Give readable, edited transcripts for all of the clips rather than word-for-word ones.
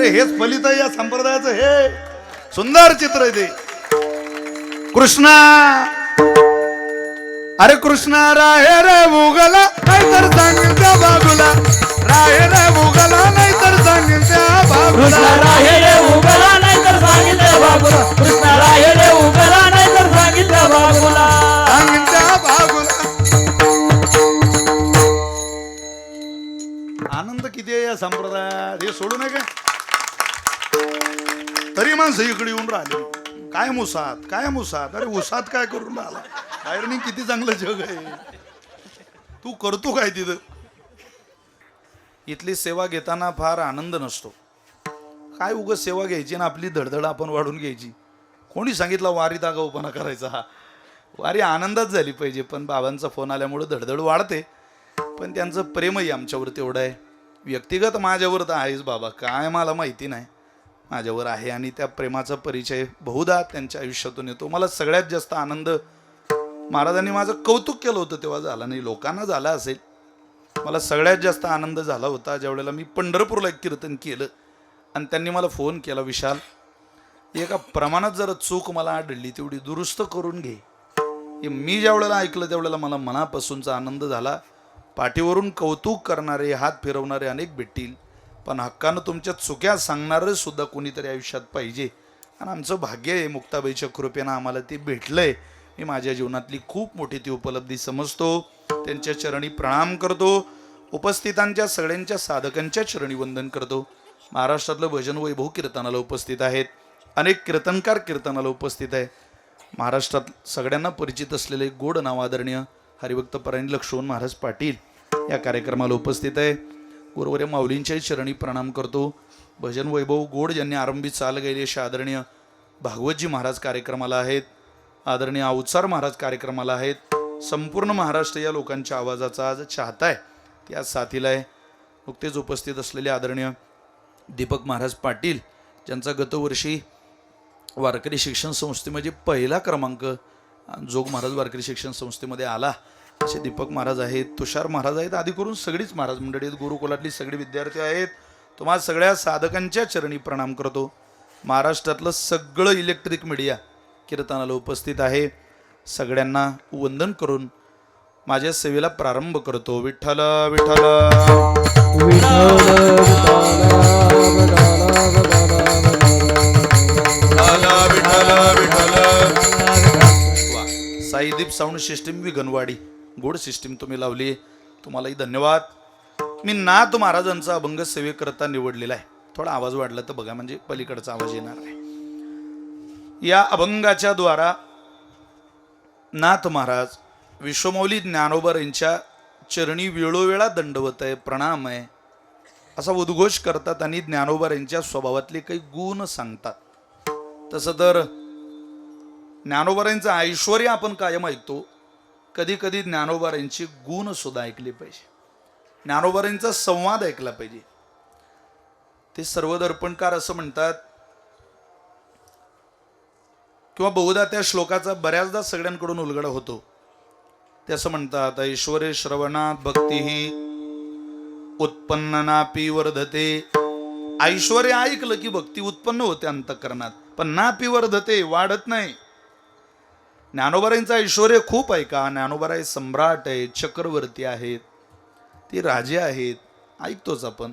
अरे हेच फलित आहे या संप्रदायाचं, हे सुंदर चित्र आहे ते. कृष्णा अरे कृष्णा राहे रे भूगला नाहीतर सांगेल त्या बाजूला, राहे रे भूगला नाहीतर सांगेल त्या बाजूला, राहे रे उगला नाहीतर सांगितलं बाबूला, कृष्णा राहे रे उगला नाहीतर सांगितलं बाबूला, सांगेल त्या बाजूला. आनंद किती आहे या संप्रदायात, हे सोडू नये. तरी माणसं इकडे येऊन राहिले, काय मुसात काय मुसात, अरे उसात काय करून राहिला, बाहेर नाही किती चांगलं जग आहे, तू करतो काय तिथं. इथली सेवा घेताना फार आनंद नसतो. काय उगाच सेवा घ्यायची ना आपली धडधड आपण वाढून घ्यायची. कोणी सांगितलं वारीत आगाऊपणा करायचा, हा वारी आनंदात झाली पाहिजे. पण बाबांचा फोन आल्यामुळे धडधड वाढते, पण त्यांचं प्रेमही आमच्यावर तेवढं आहे. व्यक्तिगत माझ्यावर तर आहेच बाबा, काय मला माहिती नाही, माझ्यावर आहे. आणि त्या प्रेमाचा परिचय बहुधा त्यांच्या आयुष्यातून येतो. मला सगळ्यात जास्त आनंद महाराजांनी माझं कौतुक केलं होतं तेव्हा झाला नाही, लोकांना झाला असेल. मला सगळ्यात जास्त आनंद झाला होता ज्यावेळेला मी पंढरपूरला एक कीर्तन केलं आणि त्यांनी मला फोन केला, विशाल एका प्रमाणात जरा चूक मला आढळली तेवढी दुरुस्त करून घे. मी ज्या वेळेला ऐकलं त्यावेळेला मला मनापासूनचा आनंद झाला. पाठीवरून कौतुक करणारे, हात फिरवणारे अनेक भेटतील, पण हक्कानं तुमच्या चुक्या सांगणारं सुद्धा कोणीतरी आयुष्यात पाहिजे. आणि आमचं भाग्य आहे, मुक्ताबाईच्या कृपेनं आम्हाला ते भेटलंय. मी माझ्या जीवनातली खूप मोठी ती उपलब्धी समजतो. त्यांच्या चरणी प्रणाम करतो. उपस्थितांच्या सगळ्यांच्या साधकांच्या चरणी वंदन करतो. महाराष्ट्रातलं भजन वैभव कीर्तनाला उपस्थित आहेत, अनेक कीर्तनकार कीर्तनाला उपस्थित आहे. महाराष्ट्रात सगळ्यांना परिचित असलेले गोड नाव आदरणीय हरिभक्त परायण लक्ष्मण महाराज पाटील या कार्यक्रमाला उपस्थित आहे. गुरुवर्य माऊलींच्याही चरणी प्रणाम करतो. भजन वैभव गोड ज्यांनी आरंभी चाल गेली असे आदरणीय भागवतजी महाराज कार्यक्रमाला आहेत, आदरणीय अवचार महाराज कार्यक्रमाला आहेत. संपूर्ण महाराष्ट्र या लोकांच्या आवाजाचा आज चाहता आहे, त्या साथीला आहे. नुकतेच उपस्थित असलेले आदरणीय दीपक महाराज पाटील, ज्यांचा गतवर्षी वारकरी शिक्षण संस्थेमध्ये पहिला क्रमांक जोग महाराज वारकरी शिक्षण संस्थेमध्ये आला, असे दीपक महाराज आहेत. तुषार महाराज आहेत, आधी करून सगळीच महाराज मंडळी आहेत, गुरुकुलातली सगळी विद्यार्थी आहेत. तुम्हाला सगळ्या साधकांच्या चरणी प्रणाम करतो. महाराष्ट्रातलं सगळं इलेक्ट्रिक मीडिया कीर्तनाला उपस्थित आहे. सगळ्यांना वंदन करून माझ्या सेवेला प्रारंभ करतो. विठ्ठल विठ्ठल साईदीप साऊंड सिस्टीम विघनवाडी गोड सिस्टीम तुम्ही लावली, तुम्हालाही धन्यवाद. मी नाथ महाराजांचा अभंग सेवेकरता निवडलेला आहे. थोडा आवाज वाढला तर बघा, म्हणजे पलीकडचा आवाज येणार आहे. या अभंगाच्या द्वारा नाथ महाराज विश्वमौली ज्ञानोबा यांच्या चरणी वेळोवेळा दंडवत आहे, प्रणाम आहे असा उद्घोष करतात आणि ज्ञानोबा यांच्या स्वभावातले काही गुण सांगतात. तसं तर ज्ञानोबा ऐश्वर्य आपण कायम ऐकतो, कधी कधी ज्ञानोबा यांची गुण सुद्धा ऐकले पाहिजे, ज्ञानोबा यांचा संवाद ऐकला पाहिजे. ते सर्वदर्पणकार असं म्हणतात, किंवा बहुधा त्या श्लोकाचा बऱ्याचदा सगळ्यांकडून उलगडा होतो. ते असं म्हणतात, ऐश्वर्य श्रवणात भक्तीही उत्पन्नापी वर्धते. ऐश्वर्य ऐकलं की भक्ती उत्पन्न होते अंतःकरणात, पण नापी वर्धते, वाढत नाही. ज्ञानोबारांचं ऐश्वर्य खूप आहे का? ज्ञानोबाराय सम्राट आहे, चक्रवर्ती आहेत, ते राजे आहेत, ऐकतोच आपण.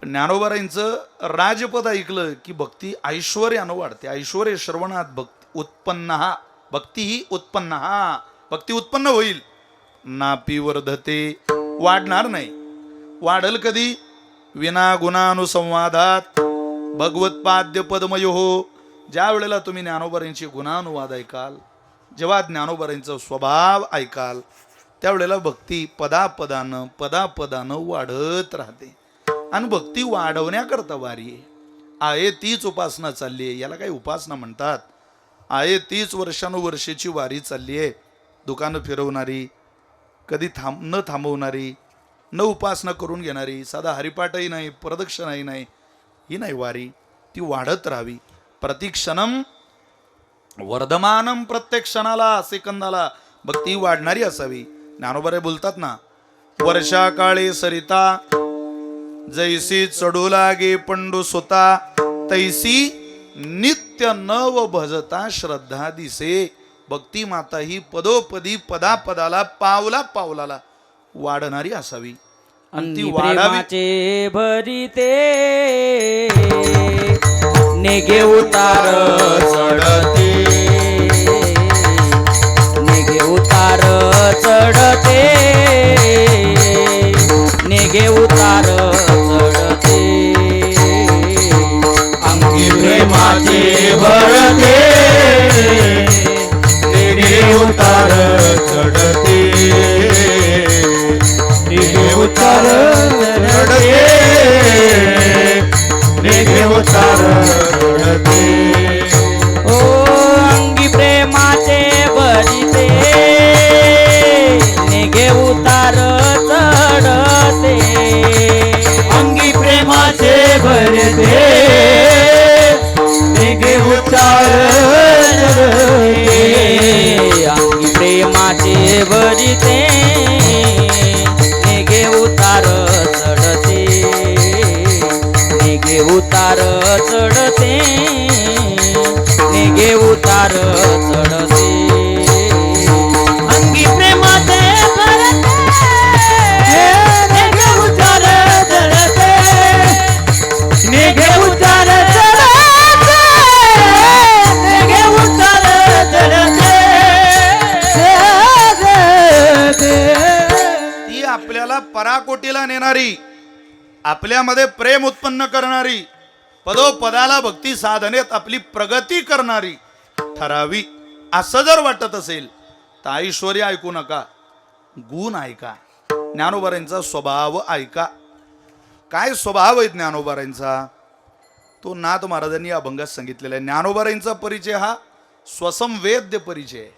पण ज्ञानोबारांचं राजपद ऐकलं की भक्ती ऐश्वर्यानं वाढते. ऐश्वर्य श्रवणात भक्ती उत्पन्न, हा भक्ती ही उत्पन्न, हा भक्ती उत्पन्न होईल. नापी वर्धते, वाढणार नाही. वाढल कधी? विना गुणानुसंवादात भगवत्पाद्य पद्मयो हो. ज्या वेळेला तुम्ही ज्ञानोबारांची गुणानुवाद ऐकाल, जेव्हा ज्ञानोबारांचा स्वभाव ऐकाल, त्यावेळेला भक्ती पदापदानं वाढत राहते. आणि भक्ती वाढवण्याकरता वारी आहे तीच उपासना चालली आहे. याला काही उपासना म्हणतात. आहे तीच वर्षानुवर्षेची वारी चालली आहे. दुकानं फिरवणारी, कधी न थांबवणारी, न उपासना करून घेणारी, साधा हरिपाठही नाही, प्रदक्षिणाही नाही, ही नाही वारी. ती वाढत राहावी. प्रतिक्षणम वर्धमानम, प्रत्येक क्षणाला सेकंदाला भक्ती वाढणारी असावी. ज्ञानोबा बोलतात ना, वर्षा काळे सरिता जैसी चढू लागे पंडू सुता तैसी नित्य नव भजता श्रद्धा दिसे. भक्ती माता ही पदोपदी पदापदाला पावला पावलाला वाढणारी असावी आणि ती अंगी वाढावी. प्रेमाचे भरिते नेगे उतार चढते, नेगे उतार चढते, नेगे उतार चढते. अंगी प्रेमाचे भरते नेगे उतार चढते, नेगे उतार चढते, नेगे उतार चढते. ओ अंगी प्रेमाचे भरिते नेगे उतार चढते, अंगी प्रेमाचे भरते नेगे उतार चढते, अंगी प्रेमाचे भरिते नेगे उतार चढते, नेगे उतार चढते, नेगे उतार चढते. अंगी प्रेमाचे भरते नेगे उतार चढते, नेगे उतार चढते, नेगे उतार चढते. ती आपल्याला पराकोटीला नेणारी, आपल्यामध्ये प्रेम उत्पन्न करणारी, पदोपदाला भक्ती साधनेत आपली प्रगती करणारी ठरावी. असं जर वाटत असेल तर ऐश्वर्य ऐकू नका, गुण ऐका, ज्ञानोबारांचा स्वभाव ऐका. काय स्वभाव आहे ज्ञानोबारांचा तो नाथ महाराजांनी अभंगात सांगितलेला आहे. ज्ञानोबारांचा परिचय हा स्वसंवेद्य परिचय आहे.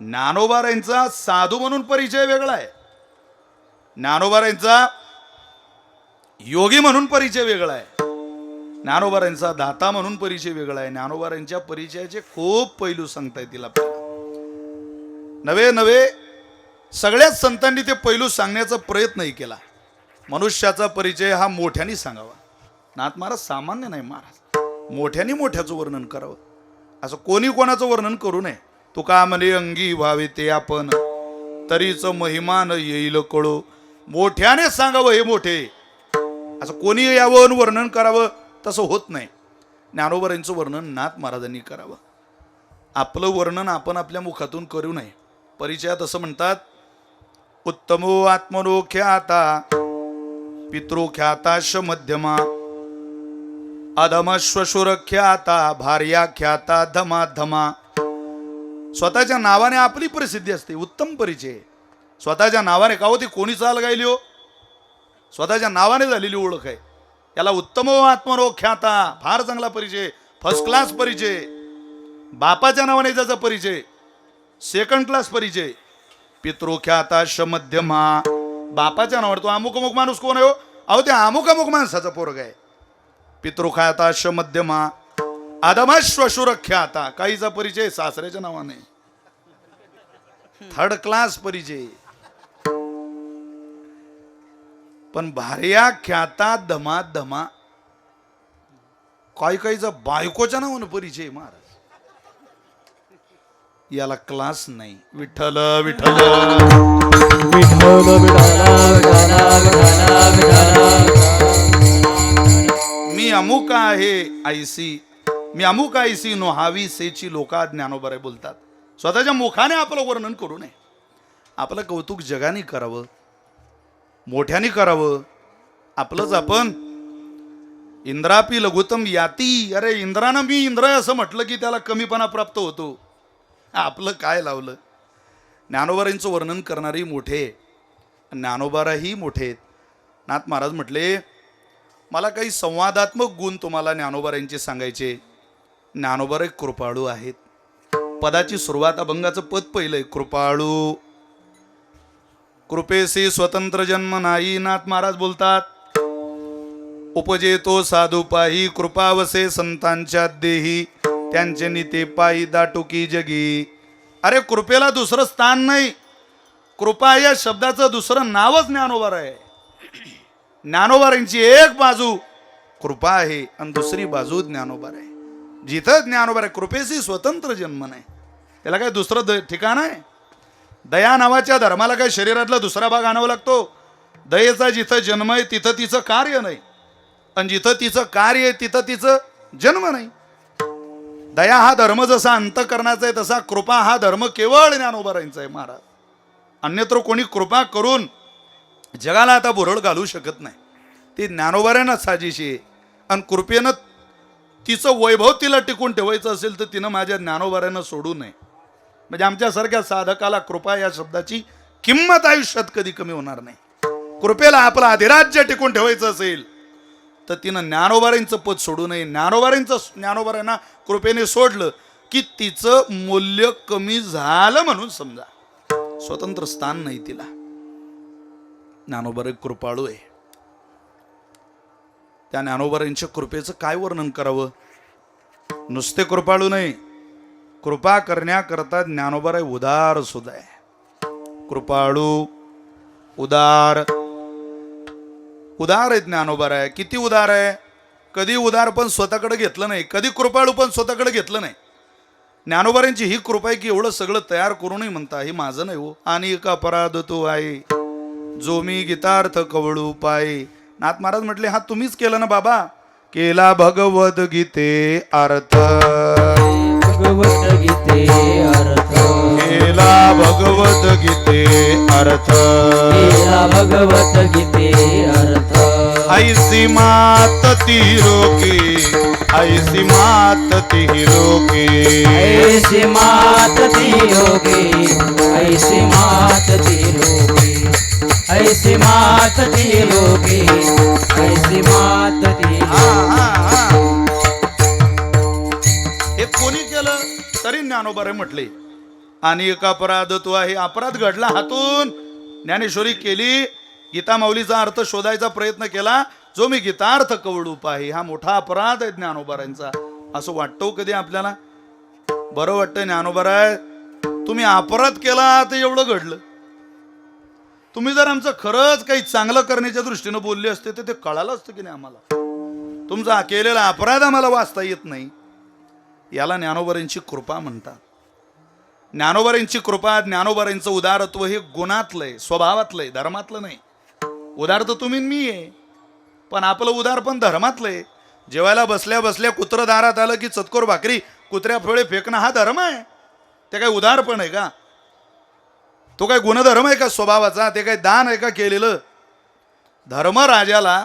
ज्ञानोबारांचा साधू म्हणून परिचय वेगळा आहे, ज्ञानोबारांचा योगी म्हणून परिचय वेगळा आहे, ज्ञानोबारांचा दाता म्हणून परिचय वेगळा आहे. ज्ञानोबारांच्या परिचयाचे खूप पैलू सांगता येतील आपल्याला. नवे नवे सगळ्याच संतांनी ते पैलू सांगण्याचा प्रयत्नही केला. मनुष्याचा परिचय हा मोठ्याने सांगावा. नाथ महाराज सामान्य नाही, महाराज मोठ्याने मोठ्याचं वर्णन करावं. असं कोणी कोणाचं वर्णन करू नये. तुका म्हणे अंगी व्हावे ते आपण, तरीच महिमान येईल कळो. मोठ्याने सांगावं हे मोठे, असं कोणी यावं वर्णन करावं तसं होत नाही. ज्ञानोबारांचं वर्णन नाथ महाराजांनी करावं. आपलं वर्णन आपण आपल्या मुखातून करू नये. परिचयात असं म्हणतात, उत्तमो आत्मनो ख्याता पितृ ख्याताश मध्यमा, अधमश्वशुर ख्याता भार्या ख्याता धमा धमा. स्वतःच्या नावाने आपली प्रसिद्धी असते, उत्तम परिचय. स्वतःच्या नावाने का होती, कोणी चाल गायली हो, स्वतःच्या नावाने झालेली ओळख आहे. याला उत्तमो आत्मनो ख्याता, फार चांगला परिचय, फर्स्ट क्लास परिचय. बापाच्या नावाने त्याचा परिचय, सेकंड क्लास परिचय. पितृख्याता श मध्यमा, बापाच्या नावाने तो अमुक अमुक माणूस कोण आहे हो, अहो ते अमुक अमुक माणसाचा पोरग आहे. पितृख्याता श मध्यमा, अधमश्वशुर ख्याता, काहीचा परिचय सासऱ्याच्या नावाने, थर्ड क्लास परिचय. पण भार्या ख्याता धमा धमा, काही काहीचा बायकोच्या नावानं परिचय. महाराज याला क्लास नाही. विठ्ठल विठ्ठल मी अमुक आहे ऐसी, मी अमुक ऐसी नोहावी सेची लोका ज्ञानोबारे बोलतात. स्वतःच्या मुखाने आपलं वर्णन करू नये. आपलं कौतुक जगाने करावं, मोठ्याने करावं. आपलंच आपण इंद्रापी लघुतम याती, अरे इंद्रानं मी इंद्र असं म्हटलं की त्याला कमीपणा प्राप्त होतो. आपलं काय लावलं. ज्ञानोबारांचं वर्णन करणारी मोठे, ज्ञानोबाराही मोठे. नाथ महाराज म्हटले, मला काही संवादात्मक गुण तुम्हाला ज्ञानोबारांचे सांगायचे. ज्ञानोबार एक कृपाळू आहेत. पदाची सुरुवात अभंगाचं पद पहिलंय, कृपाळू. कृपेसी स्वतंत्र जन्म नाही. नाथ महाराज बोलतात, उपजेतो साधू पाही, कृपावसे संतांच्या देही, त्यांचे निते पायी दाटुकी जगी. अरे कृपेला दुसरं स्थान नाही. कृपा या शब्दाचं दुसरं नावच ज्ञानोबार आहे. ज्ञानोबारांची एक बाजू कृपा आहे आणि दुसरी बाजू ज्ञानोबार आहे. जिथं ज्ञानोबार आहे कृपेशी स्वतंत्र जन्म नाही, त्याला काय दुसरं ठिकाण आहे? दया नावाच्या धर्माला काय शरीरातला दुसरा भाग आणावा लागतो? दयेचा जिथं जन्म आहे तिथं तिचं कार्य नाही, आणि जिथं तिचं कार्य आहे तिथं तिचं जन्म नाही. दया हा धर्म जसा अंतःकरणाचा आहे तसा कृपा हा धर्म केवळ ज्ञानोबारांचा आहे महाराज. अन्यत्र कोणी कृपा करून जगाला आता बुरळ घालू शकत नाही. ती ज्ञानोबाऱ्यांना साजिशी आहे, आणि कृपेनं तिचं वैभव तिला टिकून ठेवायचं असेल तर तिनं माझ्या ज्ञानोबाऱ्यांना सोडू नये. म्हणजे आमच्यासारख्या साधकाला कृपा या शब्दाची किंमत आयुष्यात कधी कमी होणार नाही. कृपेला आपलं अधिराज्य टिकून ठेवायचं असेल तर तिनं ज्ञानोबाऱ्यांचं पद सोडू नये. ज्ञानोबाऱ्यांना कृपेने सोडलं की तिचं मूल्य कमी झालं म्हणून समजा. स्वतंत्र स्थान नाही तिला. ज्ञानोबारे कृपाळू आहे. त्या ज्ञानोबारांच्या कृपेचं काय वर्णन करावं? नुसते कृपाळू नाही, कृपा करण्याकरता ज्ञानोबाराय उदार सुद्धा आहे. कृपाळू, उदार, उदार आहे ज्ञानोबाराय. किती उदार आहे? कधी उदार पण स्वतःकडे घेतलं नाही, कधी कृपाळू पण स्वतःकडे घेतलं नाही. ज्ञानोबारांची ही कृपा आहे की एवढं सगळं तयार करूनही म्हणता हे माझं नाही हो, आणि एक अपराध तो आहे जो मी गीतार्थ कवळू पाय. नाथ महाराज म्हटले हा तुम्हीच केलं ना बाबा. केला भगवद गीते अर्थ, भगवत गीते अर्थ, केला भगवद गीते अर्थ, केला भगवत गीते अर्थ. ऐसी मात ती रोकी, ऐसी मात ती रोकी, ऐसी मात ती योगी, ऐसी मात ती योगी, ऐसी मात ती योगी, ऐसी मात ती योगी. हे कोणी केलं तरी ज्ञानोबारे म्हटले. आणि एक अपराध तो आहे. अपराध घडला हातून, ज्ञानेश्वरी केली, गीता माऊलीचा अर्थ शोधायचा प्रयत्न केला, जो मी गीतार्थ कवळू पाही. हा मोठा अपराध आहे ज्ञानोबारांचा. असं वाटतो कधी आपल्याला? बरं वाटतं ज्ञानोबाराय तुम्ही अपराध केला तर एवढं घडलं. तुम्ही जर आमचं खरंच काही चांगलं करण्याच्या दृष्टीनं बोलले असते तर ते कळालं असतं की नाही आम्हाला. तुमचा केलेला अपराध आम्हाला वाचता येत नाही. याला ज्ञानोबारांची कृपा म्हणतात. ज्ञानोबारांची कृपा, ज्ञानोबारांचं उदारत्व हे गुणातलंय, स्वभावातलंय, धर्मातलं नाही. उदार तर तुम्ही मी आहे, पण आपलं उदार पण धर्मातलंय. जेवायला बसल्या बसल्या कुत्रं दारात आलं की चतकोर भाकरी कुत्र्या फळे फेकणं हा धर्म आहे. ते काय उदार पण आहे का? तो काय गुणधर्म आहे का स्वभावाचा? ते काय दान आहे का केलेलं? धर्मराजाला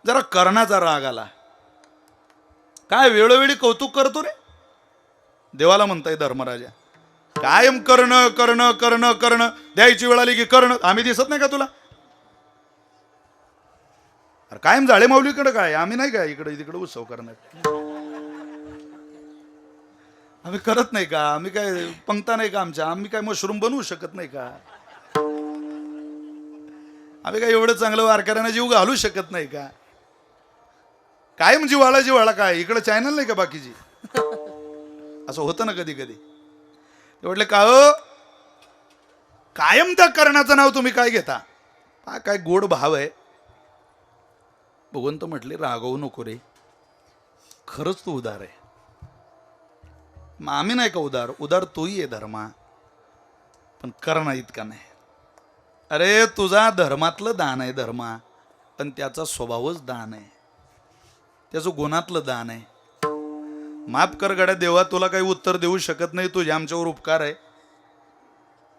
जरा कर्णाचा राग आला. काय वेळोवेळी कौतुक करतो रे. देवाला म्हणताय धर्मराजा कायम कर्ण कर्ण कर्ण कर्ण, द्यायची वेळ आली की कर्ण. आम्ही दिसत नाही का तुला? अरे कायम झाडे माऊलीकडे काय, आम्ही नाही का इकडे तिकडे उत्सव करणार? आम्ही करत नाही का? आम्ही काय पंक्ता नाही का आमच्या? आम्ही काय मशरूम बनवू शकत नाही का? आम्ही काय एवढं चांगलं वारकऱ्यांना जीव घालू शकत नाही का? कायम जिव्हाळा काय इकडे चॅनल नाही का बाकीची? असं होतं ना कधी कधी. ते म्हटले का हो कायम त्या कर्णाचं नाव तुम्ही काय घेता? हा काय गोड भाव आहे. भगवंत म्हटले रागवू नको रे, खरंच तू उदार आहे. मग आम्ही नाही का उदार? उदार तोही आहे धर्मा, पण कर्ण इतका नाही. अरे तुझा धर्मातलं दान आहे धर्मा, पण त्याचा स्वभावच दान आहे, त्याचं गुणातलं दान आहे. माफ कर गड्या देवा, तुला काही उत्तर देऊ शकत नाही, तुझे आमच्यावर उपकार आहे,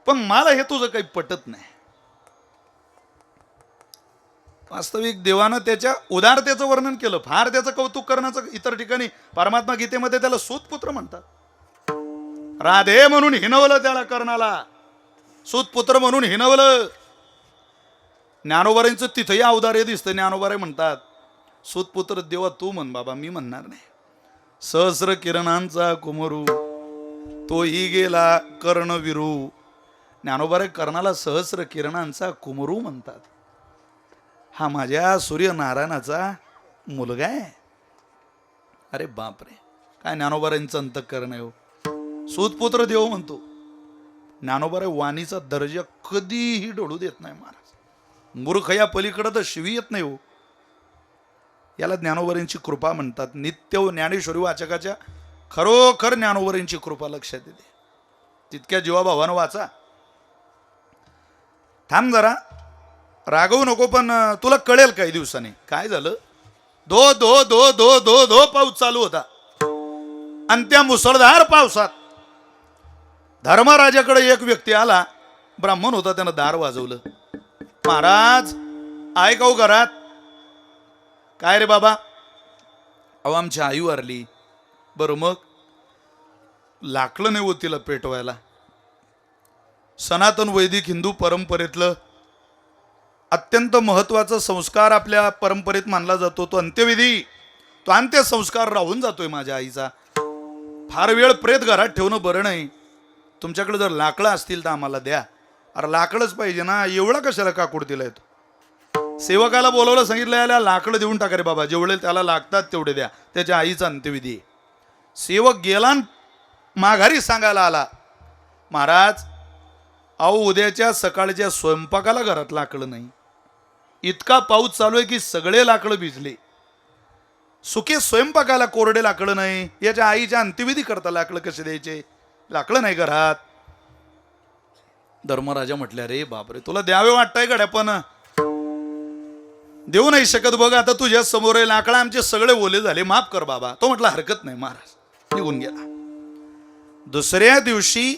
पण मला हे तुझं काही पटत नाही. वास्तविक देवानं त्याच्या उदारतेचं वर्णन केलं, फार त्याचं कौतुक करण्याचं. इतर ठिकाणी परमात्मा गीतेमध्ये त्याला सूतपुत्र म्हणतात. राधे म्हणून हिनवलं त्याला कर्णाला, सूतपुत्र म्हणून हिनवलं. ज्ञानोबारांचं तिथंही अवदार्य दिसतं. ज्ञानोबारे म्हणतात सूतपुत्र देवा तू म्हण बाबा, मी म्हणणार नाही. सहस्र किरणांचा कुमरू तोही गेला कर्णविरू. ज्ञानोबारे कर्णाला सहस्र किरणांचा कुमरू म्हणतात. हा माझ्या सूर्यनारायणाचा मुलगा आहे. अरे बापरे, काय ज्ञानोबारांचं अंतःकरण आहे हो. सूतपुत्र देव म्हणतो. ज्ञानोबारे वाणीचा दर्जा कधीही डोळू देत नाही महाराज. मूर्ख या पलीकडे तर शिवी येत नाही हो. याला ज्ञानोबरींची कृपा म्हणतात. नित्य ज्ञानेश्वरी वाचकाच्या खरोखर ज्ञानोबरींची कृपा लक्षात येते. तितक्या जीवाभावानं वाचा. थांब जरा, रागवू नको, पण तुला कळेल काही दिवसांनी. काय झालं, धो धो धो धो धो धो पाऊस चालू होता. आणि त्या मुसळधार पावसात धर्मराजाकडे एक व्यक्ती आला. ब्राह्मण होता, त्यानं दार वाजवलं. महाराज आहे का हो घरात? काय रे बाबा? अहो आमची आई वारली. बरं मग? लाकलं नाही होत तिला पेटवायला. सनातन वैदिक हिंदू परंपरेतलं अत्यंत महत्वाचा संस्कार आपल्या परंपरेत मानला जातो, तो अंत्यविधी. तो अंत्यसंस्कार राहून जातोय माझ्या आईचा. फार वेळ प्रेत घरात ठेवणं बरं नाही. तुमच्याकडे जर लाकडं असतील तर आम्हाला द्या. अरे लाकडंच पाहिजे ना, एवढा कशाला काकूड दिला येतो? सेवकाला बोलवलं, सांगितलं याला लाकडं देऊन टाका रे बाबा, जेवढे त्याला लागतात तेवढे द्या. त्याच्या आईचा अंत्यविधी. सेवक गेला, माघारी सांगायला आला, महाराज अहो उद्याच्या सकाळच्या स्वयंपाकाला घरात लाकडं नाही. इतका पाऊस चालू आहे की सगळे लाकडं भिजले. सुके स्वयंपाकाला कोरडे लाकडं नाही. याच्या आईच्या अंत्यविधी करता लाकडं कसे द्यायचे? लाकडं नाही घरात. धर्मराजा म्हटल्या, रे बापरे, तुला द्यावे वाटतंय गड्या, पण देऊ नाही शकत. बघ आता तुझ्या समोर आहे, लाकडं आमचे सगळे ओले झाले, माफ कर बाबा. तो म्हटला हरकत नाही महाराज. निघून गेला. दुसऱ्या दिवशी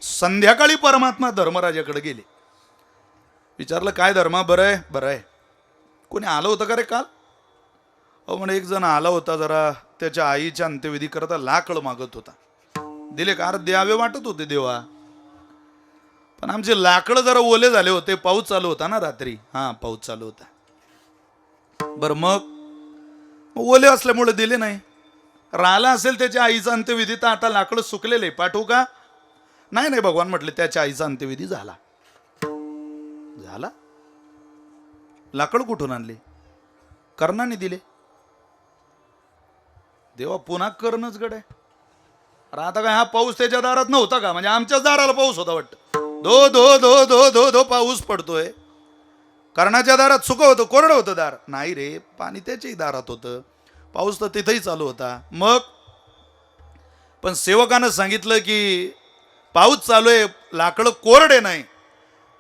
संध्याकाळी परमात्मा धर्मराजाकडे गेले. विचारलं, काय धर्मा, बरं आहे? बरं आहे. कोणी आलं होतं का रे काल? अहो म्हणे एक जण आला होता, जरा त्याच्या आईच्या अंत्यविधी करता लाकड मागत होता. दिले का? द्यावे वाटत होते देवा, पण आमचे लाकडं जरा ओले झाले होते. पाऊस चालू होता ना रात्री. हा पाऊस चालू होता. बरं मग ओले असल्यामुळे दिले नाही. राहिला असेल त्याच्या आईचा अंत्यविधी तर आता लाकडं सुकलेले, पाठवू का? नाही नाही भगवान म्हटले, त्याच्या आईचा अंत्यविधी झाला. झाला? लाकड कुठून आणले? कर्णाने दिले. देवा पुन्हा करणच गड आहे. अरे आता काय हा पाऊस त्याच्या दारात नव्हता का? म्हणजे आमच्याच दाराला पाऊस होता वाटतं. धो धो धो धो धो धो पाऊस पडतोय. कर्णाच्या दारात सुकं होतं, कोरडं होतं दार. नाही रे, पाणी त्याच्याही दारात होतं, पाऊस तर तिथेही चालू होता. मग पण सेवकानं सांगितलं की पाऊस चालू आहे, लाकडं कोरडे नाही.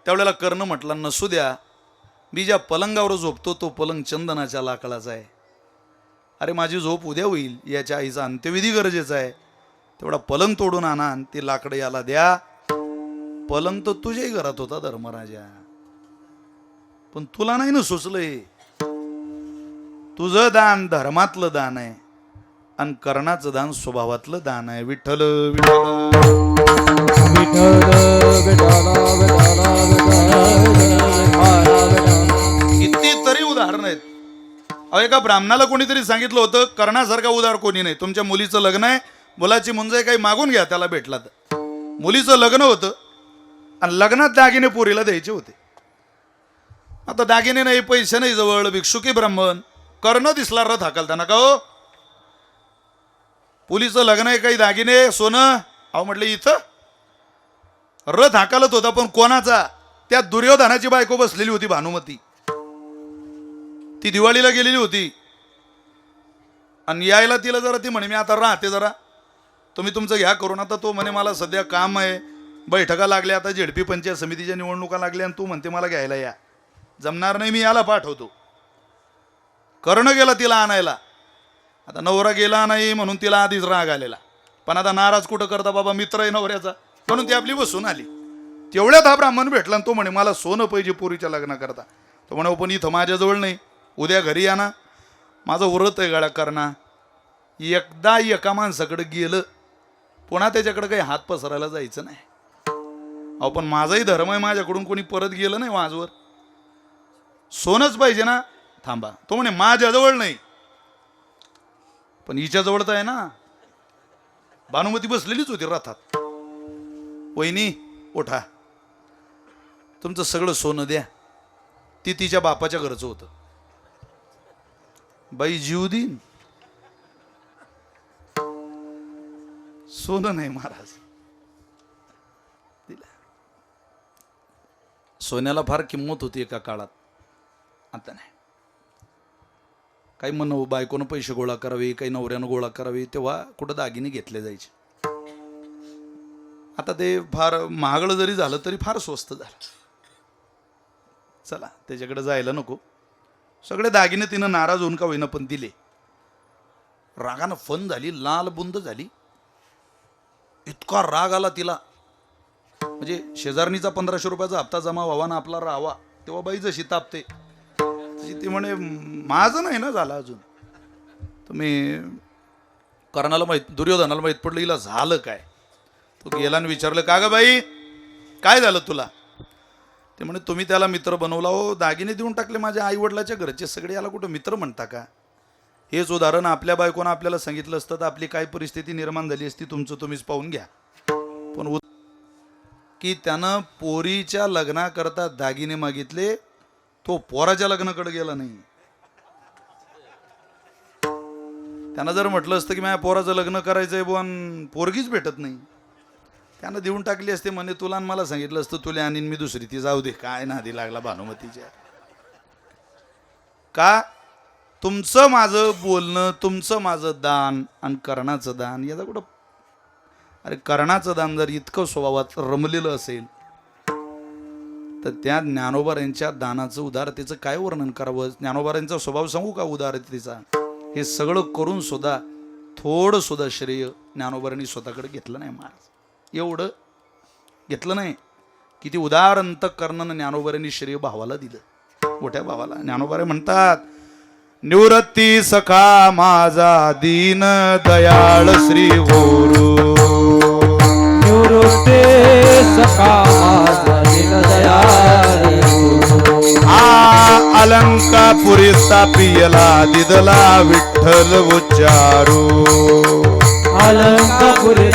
त्यावेळेला कर्ण म्हटला, नसू द्या, मी ज्या पलंगावर झोपतो तो पलंग चंदनाच्या लाकडाचा आहे. अरे माझी झोप उद्या होईल, याच्या आईचा अंत्यविधी गरजेचा आहे. तेवढा पलंग तोडून आणा आणि ते लाकडं याला द्या. पलंग तर तुझ्याही घरात होता धर्मराजा, पण तुला नाही ना सुचलंय. तुझं दान धर्मातलं दान आहे आणि कर्णाचं दान स्वभावातलं दान आहे. विठ्ठल कितीतरी उदाहरण आहेत. अहो एका ब्राह्मणाला कोणीतरी सांगितलं होतं, कर्णासारखा उदार कोणी नाही. तुमच्या मुलीचं लग्न आहे, मुलाची मुंज काही मागून घ्या त्याला भेटला तर. मुलीचं लग्न होतं आणि लग्नात दागिने पोरीला द्यायचे होते. आता दागिने नाही, पैसे नाही जवळ, भिक्षुकी ब्राह्मण. कर्ण दिसला रथ हाकलताना, का हो पुलीचं लग्न आहे, काही दागिने सोनं? अहो म्हटलं इथं. रथ हाकालत होता, पण कोणाचा? त्या दुर्योधनाची बायको बसलेली होती, भानुमती. ती दिवाळीला गेलेली होती आणि यायला तिला जरा ती म्हणे, मी आता राहते जरा, तुम्ही तुमचं घ्या करून. आता तो म्हणे, मला सध्या काम आहे, बैठका लागल्या, आता झेडपी पंचायत समितीच्या निवडणुका लागल्या आणि तू म्हणते मला घ्यायला या. जमणार नाही, मी याला पाठवतो. कर्ण गेला तिला आणायला. आता नवरा गेला नाही म्हणून तिला आधीच राग आलेला, पण आता नाराज कुठं करता बाबा, मित्र आहे नवऱ्याचा, म्हणून ती आपली बसून आली. तेवढ्यात हा ब्राह्मण भेटला आणि तो म्हणे, मला सोनं पाहिजे पोरीच्या लग्न करता. तो म्हणे, पण इथं माझ्याजवळ नाही, उद्या घरी या ना, माझं उरत आहे गळा करणा. एकदा एका माणसाकडे गेलं, पुन्हा त्याच्याकडे काही हात पसरायला जायचं नाही. अहो पण माझाही धर्म आहे, माझ्याकडून कोणी परत गेलं नाही माझवर, सोनच पाहिजे ना. थांबा. तो म्हणे, माझ्याजवळ नाही, पण हिच्या जवळ तर आहे ना. भानुमती बसलेलीच होती रथात. वहिनी उठा, तुमचं सगळं सोनं द्या. ती तिच्या बापाच्या घरचं होतं. बाई जीव देईन, सोनं नाही महाराज. दिला. सोन्याला फार किंमत होती एका काळात. आता नाही. काही म्हणणं बायकोनं पैसे गोळा करावे, काही नवऱ्यानं गोळा करावे, तेव्हा कुठं दागिने घेतले जायचे. आता ते फार महागडं जरी झालं तरी फार स्वस्त झालं. चला त्याच्याकडे जायला नको. सगळे दागिने तिनं नाराज होऊन का होईना पण दिले. रागानं फन झाली, लाल बुंद झाली. इतका राग आला तिला, म्हणजे शेजारणीचा 1500 रुपयाचा हप्ता जमा व्हावा ना आपला राहावा, तेव्हा बाई जशी तापते तशी ती म्हणे माझं नाही ना झालं अजून. तुम्ही कर्णाला माहीत, दुर्योधनाला माहीत पडलं हिला झालं काय. तो गेला आणि विचारलं का ग बाई काय झालं तुला. ते म्हणे तुम्ही त्याला मित्र बनवला हो, दागिने देऊन टाकले माझ्या आईवडिलाच्या घरचे सगळे, याला कुठं मित्र म्हणता का. हेच उदाहरण आपल्या बायकोनं आपल्याला सांगितलं असतं तर आपली काय परिस्थिती निर्माण झाली असती तुमचं तुम्हीच पाहून घ्या. पण की त्यानं पोरीच्या लग्नाकरता दागिने मागितले, तो पोराच्या लग्नाकडे गेला नाही. त्यानं जर म्हटलं असतं की माझ्या पोराचं लग्न करायचंय पण पोरगीच भेटत नाही, त्यानं देऊन टाकली असते. म्हणे तुला आणि मला सांगितलं असतं तुला आणि मी दुसरी, ती जाऊ दे काय नादी लागला भानुमतीच्या. का तुमचं माझं बोलणं, तुमचं माझं दान आणि कर्णाचं दान याचा कुठं. अरे कर्णाचं दान जर इतकं स्वभावात रमलेलं असेल तर त्या ज्ञानोबारांच्या दानाचं उदारतेचं काय वर्णन करावं. ज्ञानोबारांचा स्वभाव सांगू का उदारतेचा. हे सगळं करून सुद्धा थोडं सुद्धा श्रेय ज्ञानोबारांनी स्वतःकडे घेतलं नाही. महाराज एवढं घेतलं नाही. किती उदार अंतःकरणानं ज्ञानोबारांनी श्रेय भावाला दिलं, मोठ्या भावाला. ज्ञानोबारे म्हणतात निवृत्ती सखा माझा दीन दयाळ श्री गुरु. निवृत्ती सखा माझा दीनदयाळ अलंकापुरी स्थापियला दिदला विठ्ठल उच्चारू. अलंकापुरी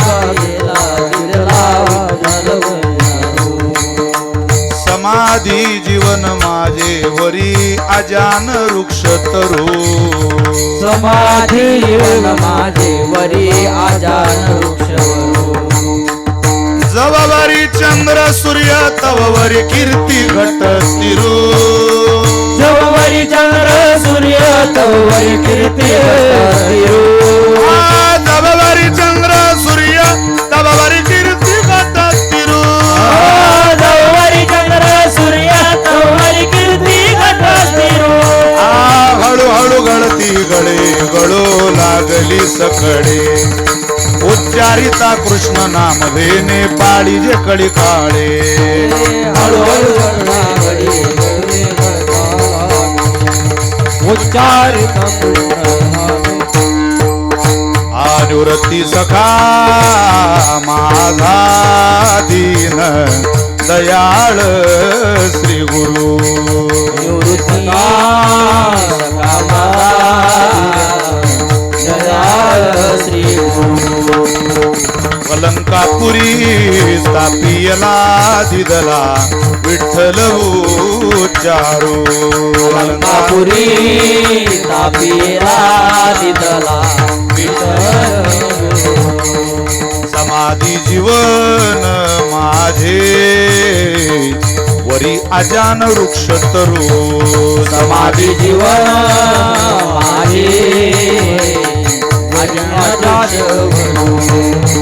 समाधी जीवन माझे वरी अजान वृक्ष तरू. समाधी जीवन माझे वरी अजान वृक्ष. जववरी चंद्र सूर्य तववरी कीर्ती घट स्थिरू. जववरी चंद्र सूर्य तववरी कीर्ती घट स्थिरू. जववरी चंद्र सूर्य तववरी कीर्ती घट स्थिरू. जववरी चंद्र सूर्य तववरी कीर्ती घट स्थिरू. हळूहळू गळती गळे गळू लागली सकळे. उच्चारिता कृष्ण नाम भेने पाडी जे कळी काळे. उच्चारिता निवृत्ती सखा माझा दीन दयाळ श्री गुरु. निवृत्ती दयाळ श्री गुरु. अलंकापुरी स्थापियला दिदला विठ्ठल उच्चारू. अलंकापुरी स्थापियला दिदला विठ्ठल. समाधी जीवन माझे वरी अजान वृक्ष तरू. समाधी जीवन माझे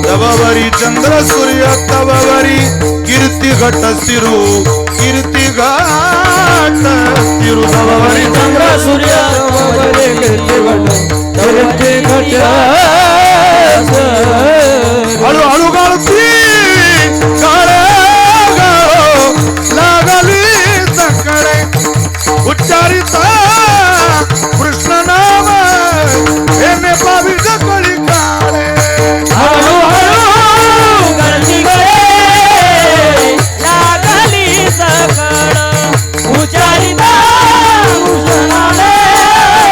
तववरी चंद्र सूर्य तववरी कीर्ती घट स्थिरू. कीर्ती घट स्थिरू. तववरी चंद्र सूर्य कीर्ती घट. हळूहळू गळती गळे गळो लागली सकळे. उच्चारिता कृष्ण नाम हेने पावी सकळी काळे. हळूहळू गळती गळे लागली सकळ. उच्चारिता कृष्ण नाम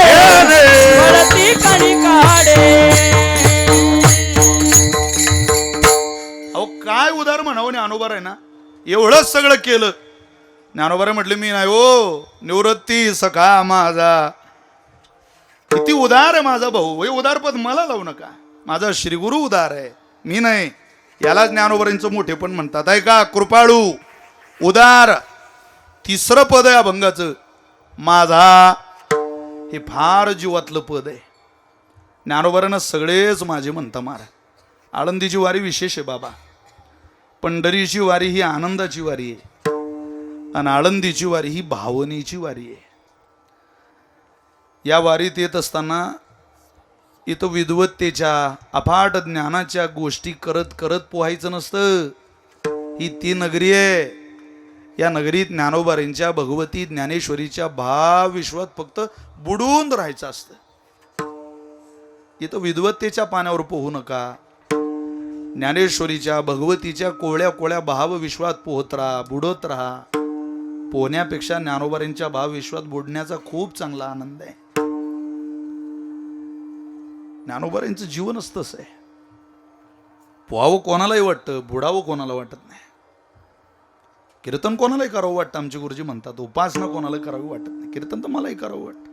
हेने गळती कळी काळे. अहो काय उदार म्हणावं ज्ञानोबार आहे ना. एवढंच सगळं केलं. ज्ञानोबारे म्हटले मी नाही हो. निवृत्ती सखा माझा. किती उदार आहे माझा भाऊ. हे उदारपद मला लावू नका. माझा श्रीगुरु उदार आहे, मी नाही. याला ज्ञानोबारांचं मोठे पण म्हणतात. आहे का कृपाळू उदार. तिसरं पद आहे अभंगाचं. माझा हे फार जीवातलं पद आहे. ज्ञानोबारानं सगळेच माझे म्हणता मारा. आळंदीची वारी विशेष आहे बाबा. पंढरीची वारी ही आनंदाची वारी आहे आणि आळंदीची वारी ही भावनेची वारी आहे. या वारीत येत असताना इथं विद्वत्तेच्या अफाट ज्ञानाच्या गोष्टी करत करत पोहायचं नसतं. ही ती नगरी आहे. या नगरीत ज्ञानोबारींच्या भगवती ज्ञानेश्वरीच्या भाव विश्वात फक्त बुडून राहायचं असतं. इथं विद्वत्तेच्या पाण्यावर पोहू नका. ज्ञानेश्वरीच्या भगवतीच्या कोळ्या कोळ्या भाव विश्वात पोहत राहा, बुडत राहा. पोहण्यापेक्षा ज्ञानोबारींच्या भाव विश्वात बुडण्याचा खूप चांगला आनंद आहे. ज्ञानोबारींचं जीवनच तसं आहे. पोहावं कोणालाही वाटतं, बुडावं कोणाला वाटत नाही. कीर्तन कोणालाही करावं वाटतं, आमचे गुरुजी म्हणतात. उपासना कोणाला करावी वाटत नाही. कीर्तन तर मलाही करावं वाटतं.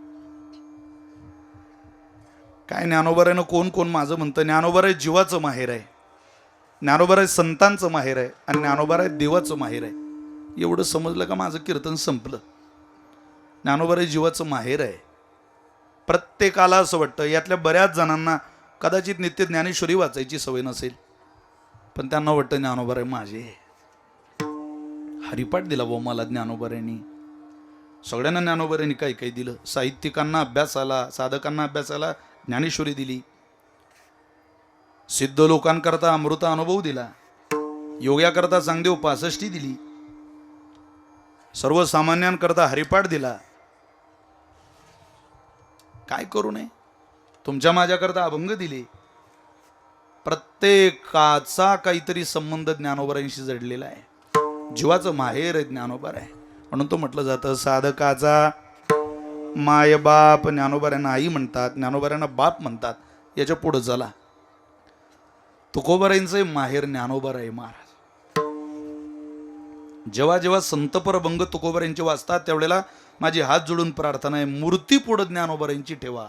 काय ज्ञानोबारायनं कोण कोण माझं म्हणतं, ज्ञानोबाराय जीवाचं माहेर आहे, ज्ञानोबाराय संतांचं माहेर आहे आणि ज्ञानोबाराय देवाचं माहेर आहे. एवढं समजलं का माझं कीर्तन संपलं. ज्ञानोबाराय जीवाचं माहेर आहे. प्रत्येकाला असं वाटतं, यातल्या बऱ्याच जणांना कदाचित नित्य ज्ञानेश्वरी वाचायची सवय नसेल, पण त्यांना वाटतं ज्ञानोबाराय माझे. हरिपाठ दिला भाऊ मला ज्ञानोबारायांनी. सगळ्यांना ज्ञानोबारायांनी काही काही दिलं. साहित्यिकांना अभ्यासाला, साधकांना अभ्यासाला ज्ञानेश्वरी दिली. सिद्ध लोकांकरता अमृत अनुभव दिला. योग्याकरता चांगदेव 65 दिली. सर्वसामान्यांकरता हरिपाठ दिला. काय करू नये. तुमच्या माझ्याकरता अभंग दिले. प्रत्येकाचा काहीतरी संबंध ज्ञानोबारांशी जडलेला आहे. जीवाचं माहेर आहे ज्ञानोबाराय. म्हणून तो म्हटलं जातं साधकाचा माय बाप. ज्ञानोबारांना आई म्हणतात, ज्ञानोबारांना बाप म्हणतात. याच्या पुढे झाला तुकोबारांचं माहेर ज्ञानोबाराय महाराज. जेव्हा जेव्हा संतपरभंग तुकोबारांचे वाचतात त्यावेळेला माझी हात जोडून प्रार्थना आहे, मूर्ती पुढे ज्ञानोबारांची ठेवा.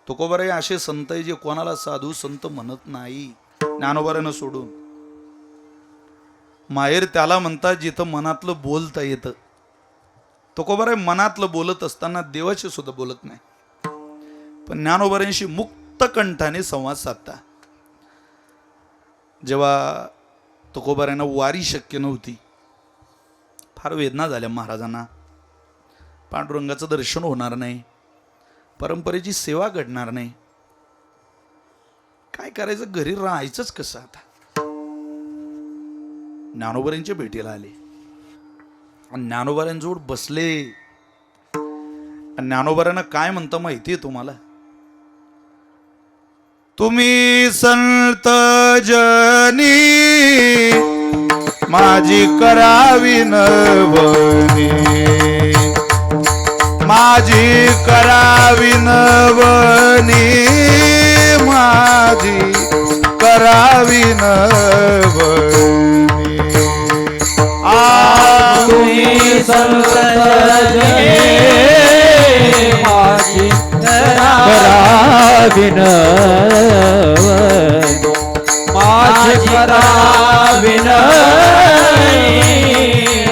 तुकोबाराय असे संत आहे जे कोणाला साधू संत म्हणत नाही, ज्ञानोबारांना सोडून. माहेर त्याला म्हणतात जिथं मनातलं बोलता येतं. तुकोबाराय मनातलं बोलत असताना देवाशी सुद्धा बोलत नाही, पण ज्ञानोबारांशी मुक्त कंठाने संवाद साधता. जेव्हा तुकोबारांना वारी शक्य नव्हती, फार वेदना झाल्या महाराजांना. पांडुरंगाचं दर्शन होणार नाही, परंपरेची सेवा घडणार नाही, काय करायचं, घरी राहायचंच कसं. आता ज्ञानोबारांच्या भेटीला आले, ज्ञानोबारांजवळ बसले. ज्ञानोबारांना काय म्हणता माहितीये तुम्हाला? तुम्ही संत जनी माझी करावी नवनी, माझी करावी नवनी, माझी करावी नवनी. तुम्ही संत जनी माझी करावी नवनी, माझी करावी नवनी,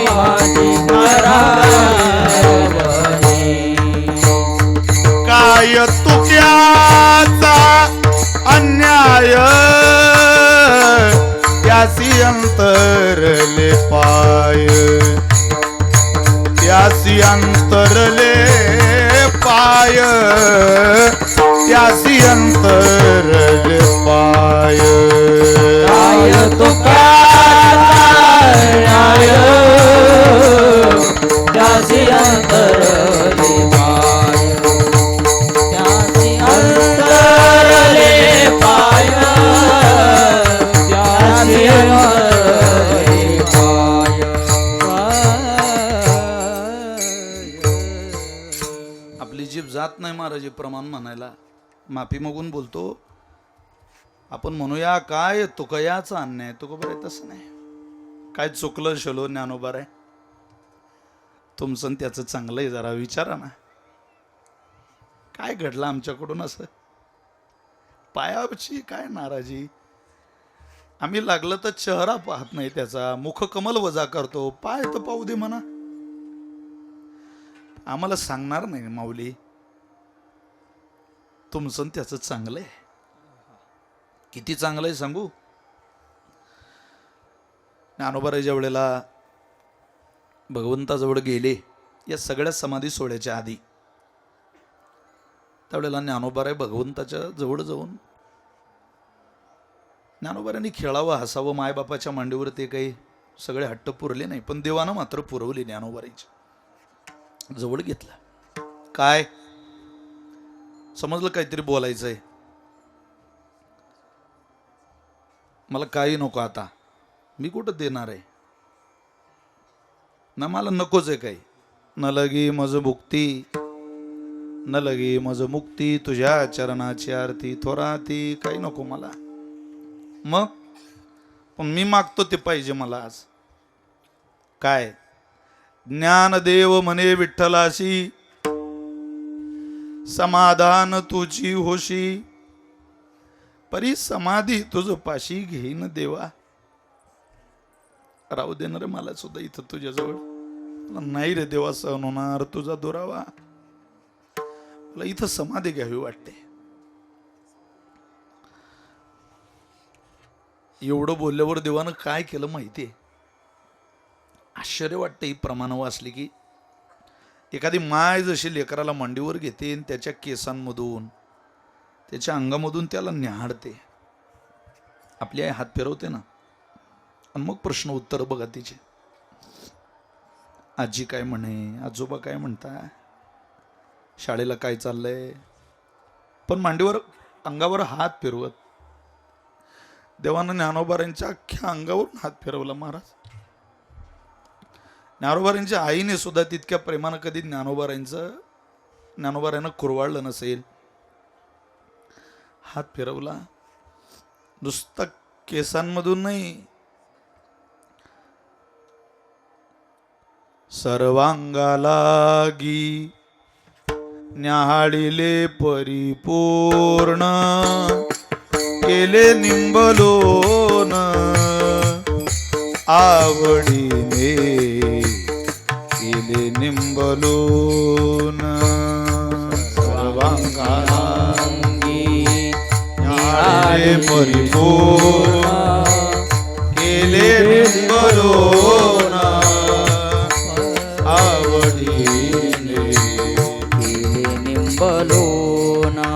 माझी करावी. काय तुक्याचा अन्याय त्यासी अंतरले पाय, त्यासी अंतरले पाय, त्यासी अंतरले पाय. काय तुकाचा न्याय त्यासी अंतरले पाय, त्यासी अंतरले पाय, त्यासी अंतरले पाय. आपली जीभ जात नाही महाराज प्रमाण म्हणायला. माफी मागून बोलतो. आपण म्हणूया काय तुकयाचा अन्याय. तुकोबाराय तसं नाही. काय चुकलं शलो ज्ञानोबाराय? तुमचं त्याचं चांगलं आहे, जरा विचारा ना. काय घडलं आमच्याकडून असं? पायाची काय नाराजी. आम्ही लागलं तर चेहरा पाहत नाही त्याचा, मुखकमल वजा करतो, पाय तर पाहू दे म्हणा. आम्हाला सांगणार नाही माऊली, तुमचं त्याचं चांगलं आहे. किती चांगलं आहे सांगू. ज्ञानोबाराच्या वेळेला भगवंताजवळ गेले, या सगळ्या समाधी सोहळ्याच्या आधी, त्यावेळेला ज्ञानोबाराय भगवंताच्या जवळ जाऊन ज्ञानोबारांनी खेळावं हसावं मायबापाच्या मांडीवर, ते काही सगळे हट्ट पुरले नाही, पण देवानं मात्र पुरवले. ज्ञानोबारांच्या जवळ घेतला. काय समजलं, काहीतरी बोलायचंय, मला काही नको आता, मी कुठं देणार आहे ना, मला नकोच आहे काही. न लगी मज मुक्ती, न लगी मज मुक्ती, तुझ्या चरणाची आरती थोराती, काही नको मला. मग पण मी मागतो ते पाहिजे मला आज. काय ज्ञानदेव म्हणे विठ्ठलाशी, समाधान तुझी होशी, परी समाधी तुझ पाशी घेईन देवा. राहू दे ना रे मला सुद्धा इथं तुझ्याजवळ. नाही रे देवा सहन होणार तुझा दुरावा, मला इथं समाधी घ्यावी वाटते. एवढं बोलल्यावर देवानं काय केलं माहितीये, आश्चर्य वाटतं. ही प्रमाण वाचली की एखादी माय जशी लेकराला मांडीवर घेते, त्याच्या केसांमधून त्याच्या अंगामधून त्याला न्याहाळते, आपली आई हात फिरवते ना, आणि मग प्रश्न उत्तर बघा तिचे. आजी काय म्हणे, आजोबा काय म्हणताय, शाळेला काय चाललंय, पण मांडीवर अंगावर हात फिरवत. देवानं ज्ञानोबारांच्या अख्ख्या अंगावरून हात फिरवला महाराज. ज्ञानोबारांच्या आईने सुद्धा तितक्या प्रेमानं कधी ज्ञानोबारांना कुरवाळलं नसेल. हात फिरवला, नुसता केसांमधून नाही, सर्वांगालागी न्याहाळिले परिपूर्ण, केले निंबलोन आवडीने, केले निंबलोन. सर्वांगालागी न्याहाळिले परिपूर्ण, केले निंबलोन आवडीने, केले निंबलोना.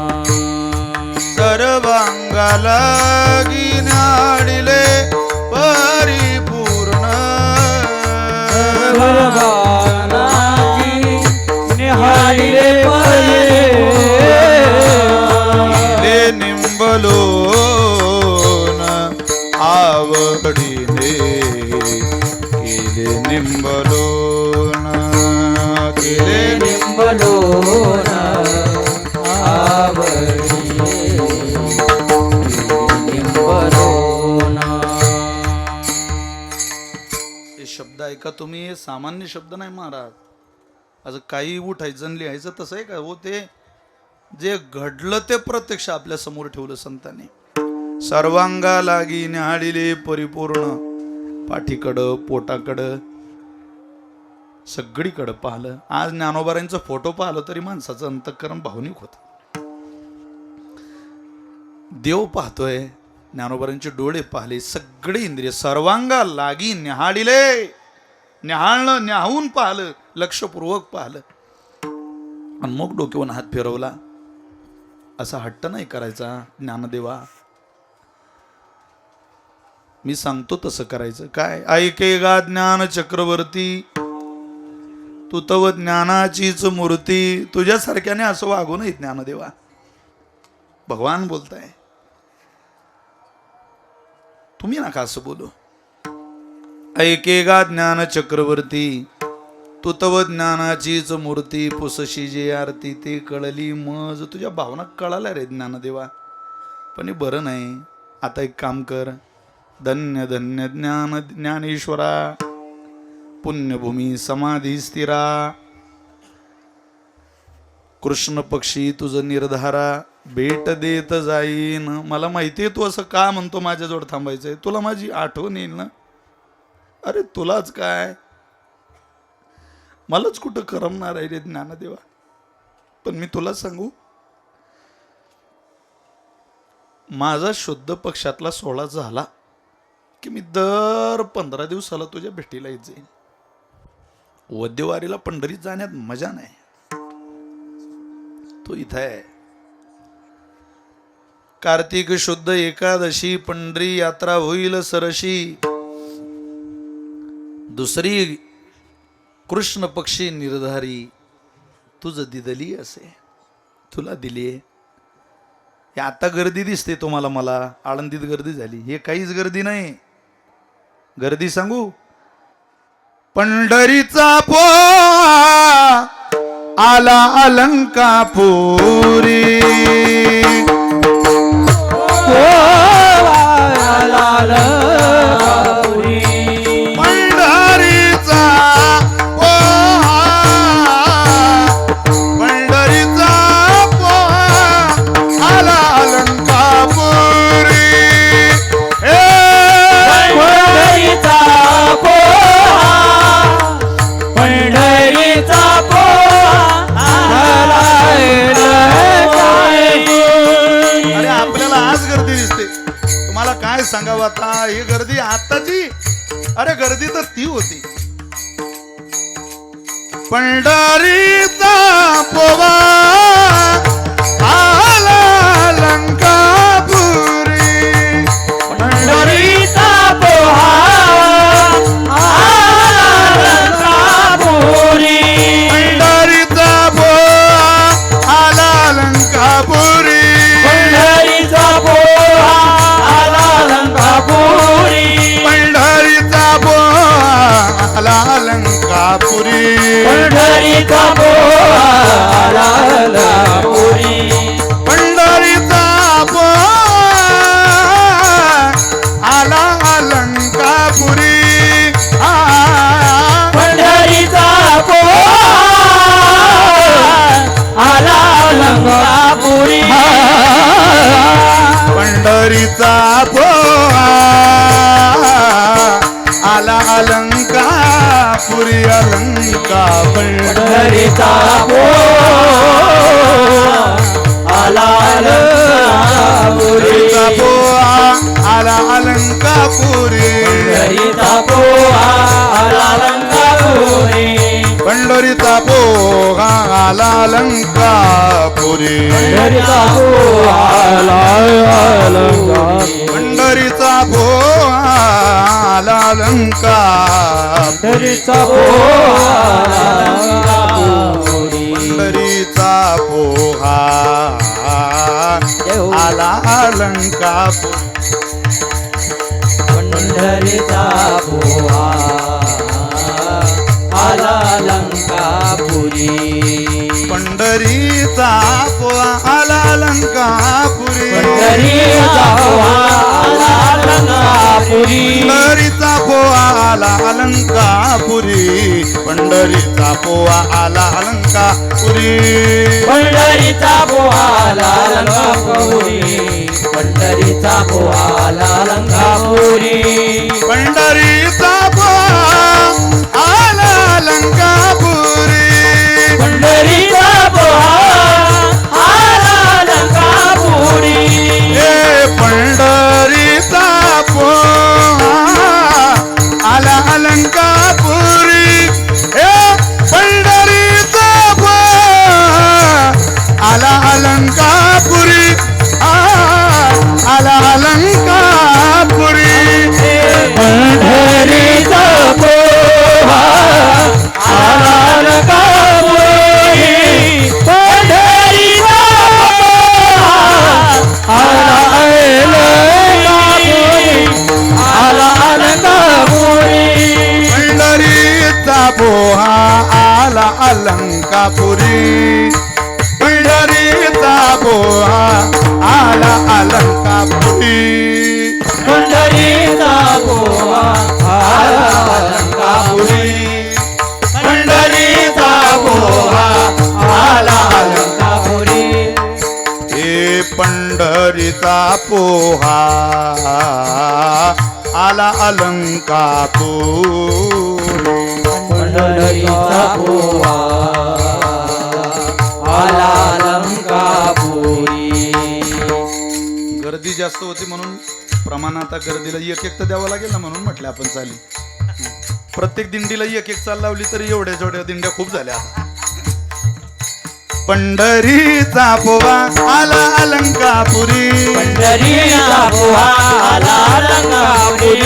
सर्वांगालागी न्याहाळिले परिपूर्ण, सर्वांगालागी न्याहाळिले केले निंबलोन आवडीने, केले निंबलोन, केले निंबलोना आवडीने, निंबलोना. हे शब्द ऐका तुम्ही, हे सामान्य शब्द नाही महाराज. असं काही उठायचं आणि लिहायचं तसं आहे का हो, ते जे घडलं ते प्रत्यक्ष आपल्या समोर ठेवलं संतांनी. सर्वांगालागी न्याहाळिले परिपूर्ण, पाठीकडं पोटाकडं सगळीकडं पाहिलं. आज ज्ञानोबारांचा फोटो पाहिलं तरी माणसाचं अंतःकरण भावनिक होतं. देव पाहतोय, ज्ञानोबारांचे डोळे पाहिले, सगळे इंद्रिय सर्वांगा लागी न्याहाळिले, न्याहाळणं, न्याहून पाहिलं, लक्षपूर्वक पाहिलं, आणि मग डोक्यावर हात फिरवला. असा हट्ट नाही करायचा ज्ञानदेवा, मी सांगतो तसं करायचं. काय ऐके गा ज्ञान चक्रवर्ती, तू तव ज्ञानाचीच मूर्ती, तुझ्यासारख्याने असं वागू नये ज्ञानदेवा. भगवान बोलताय, तुम्ही नका असं बोलू. ऐके गा ज्ञान चक्रवर्ती, तू तव ज्ञानाचीच मूर्ती, पुसशी जे आरती ते कळली मज. तुझ्या भावना कळाल्या रे ज्ञानदेवा, पण हे बरं नाही. आता एक काम कर, धन्य धन्य ज्ञान ज्ञानेश्वरा, पुण्यभूमी समाधी स्थिरा, कृष्ण पक्षी तुझं निर्धारा, भेट देत जाईन. मला माहितीये तू असं का म्हणतो माझ्याजवळ थांबायचंय, तुला माझी आठवण येईल ना. अरे तुलाच काय, मलाच कुठं करमणार आहे रे ज्ञानदेवा. पण मी तुला सांगू, माझा शुद्ध पक्षातला 16 झाला की मी दर 15 दिवसाला तुझ्या भेटीला येत जाईन. वद्यवारीला पंढरीत जाण्यात मजा नाही. तो इथं आहे. कार्तिक शुद्ध एकादशी पंढरी यात्रा होईल सरशी. दुसरी कृष्ण पक्षी निर्धारी तुझ दिदली असे तुला दिलीये. आता गर्दी दिसते तुम्हाला, मला आळंदीत गर्दी झाली. हे काहीच गर्दी नाही. गर्दी सांगू, पंढरीचा पोहा आला अलंकापुरी. सांगावं आता ही गर्दी आताची, अरे गर्दी तर ती होती. पंढरीचा पोवा आला अलंकापुरी. पंढरीचा पोहा आला अलंकापुरी. पंढरीचा पोहा आला अलंकापुरी. पंढरीचा पोहा पंढरीचा पोहा आला अलंकापुरी. पंढरीचा पोहा आला अलंकापुरी. पंढरीचा पोहा आला अलंकापुरी. पंढरीचा पोहा आला अलंकापुरी. पंढरीचा पोहा आला अलंकापुरी. अलंका पंढरीचा पोहा आला अलंकापुरी. पंढरीचा पोहा आला अलंकापुरी. पंढरीचा पोहा आला अलंकापुरी. पंढरीचा पोहा आला अलंकापुरी. पंढरीचा पोहा आला अलंकापुरी. पंढरीचा पोहा आला अलंकापुरी. पंढरीचा पोहा आला अलंकापुरी. पंढरीचा पोहा आला अलंकापुरी. पंढरीचा पोहा आला अलंकापुरी. पंढरीचा पोहा आला अलंकापुरी. पंढरीचा पोहा आला अलंकापुरी. पंढरीचा पोहा आला अलंकापुरी. पंढरीचा पोहा आला अलंकापुरी. पंढरीचा पोहा आला अलंकापुरी. पंढरीचा पोहा आला अलंकापुरी. पंढरीचा पोहा आला अलंकापुरी. हे पंढरीचा पोहा आला अलंकापुरी. हे पंढरीचा पोहा आला अलंकापुरी. आला अलंकापुरी. पंढरीचा पोहा आला अलंकापुरी. पंढरीचा पोहा आला अलंकापुरी. आला अलंकापुरी. पंढरीचा पोहा आला अलंकापुरी. पंढरीचा पोहा आला अलंकापुरी. पंढरीचा पोहा आला अलंकापुरी. पंढरीचा पोहा आला अलंकापुरी. हे पंढरीचा पोहा आला अलंकापुरी. पंढरीचा पोवा आला अलंकापुरी. गर्दी जास्त होती म्हणून प्रमाण आता गर्दीला एक एक तर द्यावं लागेल ना, म्हणून म्हटलं आपण चाली. प्रत्येक दिंडीला एक एक चाल लावली तरी एवढ्या जेवढ्या दिंड्या खूप झाल्या आता. पंढरीचा पोवा आला अलंकापुरी, पंढरीचा पोवा आला अलंकापुरी.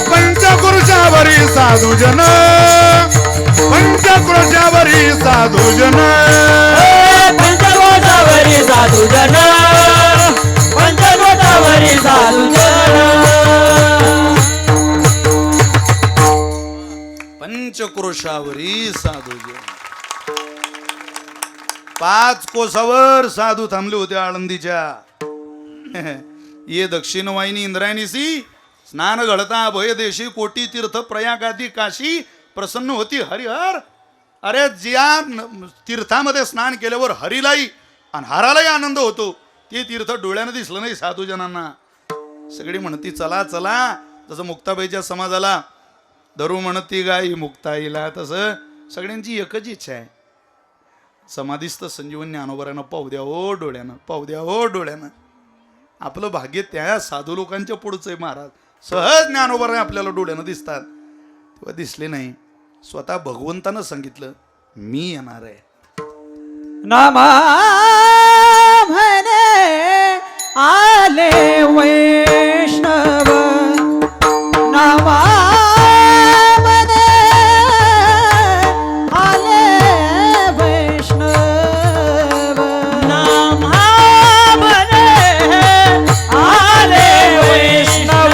पंचक्रोशावरी साधुजन, पंचक्रोशावरी साधुजन, पंचकोटावरी साधुजन, पंचकोटावरी साधुजन. पंचक्रोशावरी साधुजन. 5 कोसावर साधू थांबले होते आळंदीच्या. ये दक्षिण वाहिनी इंद्रायणीसी स्नान घडता भय देशी, कोटी तीर्थ प्रयागादी काशी प्रसन्न होती हरिहर. अरे ज्या तीर्थामध्ये स्नान केल्यावर हरीलाही आणि हरालाही आनंद होतो, ते तीर्थ डोळ्यानं दिसलं नाही साधूजनांना. सगळी म्हणती चला चला, जसं मुक्ताबाईच्या समाजाला धरू म्हणती गाई मुक्ताईला, तसं सगळ्यांची एकच इच्छा आहे, समाधीस्थ संजीवन ज्ञानोबरानं पाहू द्या हो डोळ्यानं, पाहू द्या हो डोळ्यानं. आपलं भाग्य त्या साधू लोकांच्या पुढचं आहे महाराज. सहज ज्ञानोबर आपल्याला डोळ्यानं दिसतात, तेव्हा दिसले नाही. स्वतः भगवंतानं सांगितलं मी येणार आहे. नामा म्हणे आले वैष्णव, नामा म्हणे आले वैष्णव, नामा म्हणे आले वैष्णव,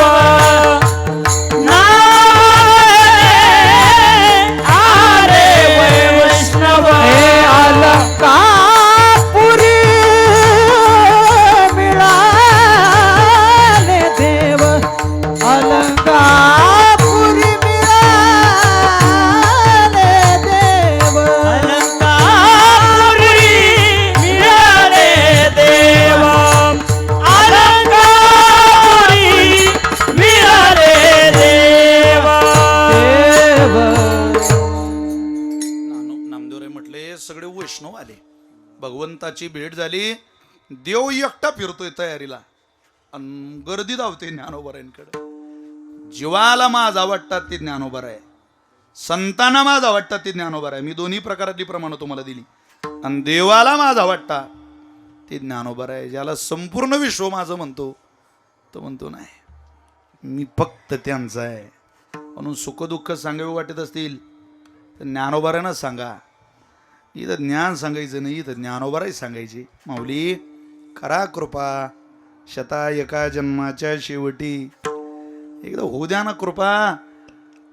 आले वैष्णव. हे अलंकापुरी मिळाले देव, अलंकापुरी मिळाले देव, अलंकापुरी मिळाले देव, अलंकापुरी मिळाले देव. नामदेवराय म्हटले सगळे वैष्णव आले, भगवंताची भेट झाली, देव एकटा फिरतोय तयारीला आणि गर्दी धावते ज्ञानोबरायांकडे. जीवाला माझा वाटतात ते ज्ञानोबर आहे, संतांना माझा वाटतात ते ज्ञानोबर आहे. मी दोन्ही प्रकारातली प्रमाणं तुम्हाला दिली. आणि देवाला माझा वाटता ते ज्ञानोबर आहे. ज्याला संपूर्ण विश्व माझं म्हणतो तो म्हणतो नाही, मी फक्त त्यांचा आहे. म्हणून सुखदुःख सांगावे वाटत असतील तर ज्ञानोबारांना सांगा. इथं ज्ञान सांगायचं नाही, इथं ज्ञानोबाराही सांगायची. माऊली करा कृपा, शता एका जन्माच्या शेवटी एकदा होऊ द्या ना कृपा.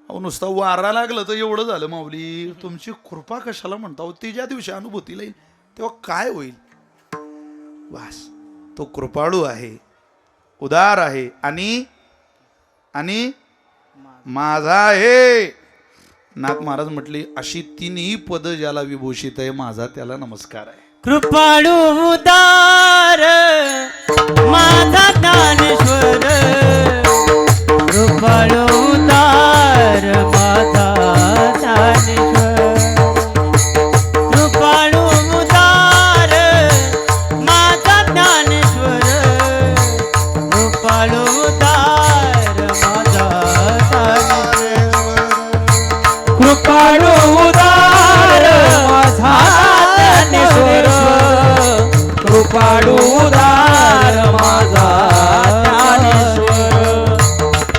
अहो नुसता वारा लागलं तर एवढं झालं माऊली, तुमची कृपा कशाला म्हणता. ती ज्या दिवशी अनुभूतीला येईल तेव्हा काय होईल. वास तो कृपाळू आहे, उदार आहे आणि आणि माझा आहे. नाथ महाराज म्हटले अशी तिन्ही पद ज्याला विभूषित आहे, माझा त्याला नमस्कार आहे. कृपाळू उदार माझा ज्ञानेश्वर, कृपाळू उदार माझा ज्ञानेश्वर, कृपाळू उदार माझा ज्ञानेश्वर, कृपाळू उदार माझा ज्ञानेश्वर, कृपाळू उदार माझा ज्ञानेश्वर, कृपाळू उदार माझा ज्ञानेश्वर,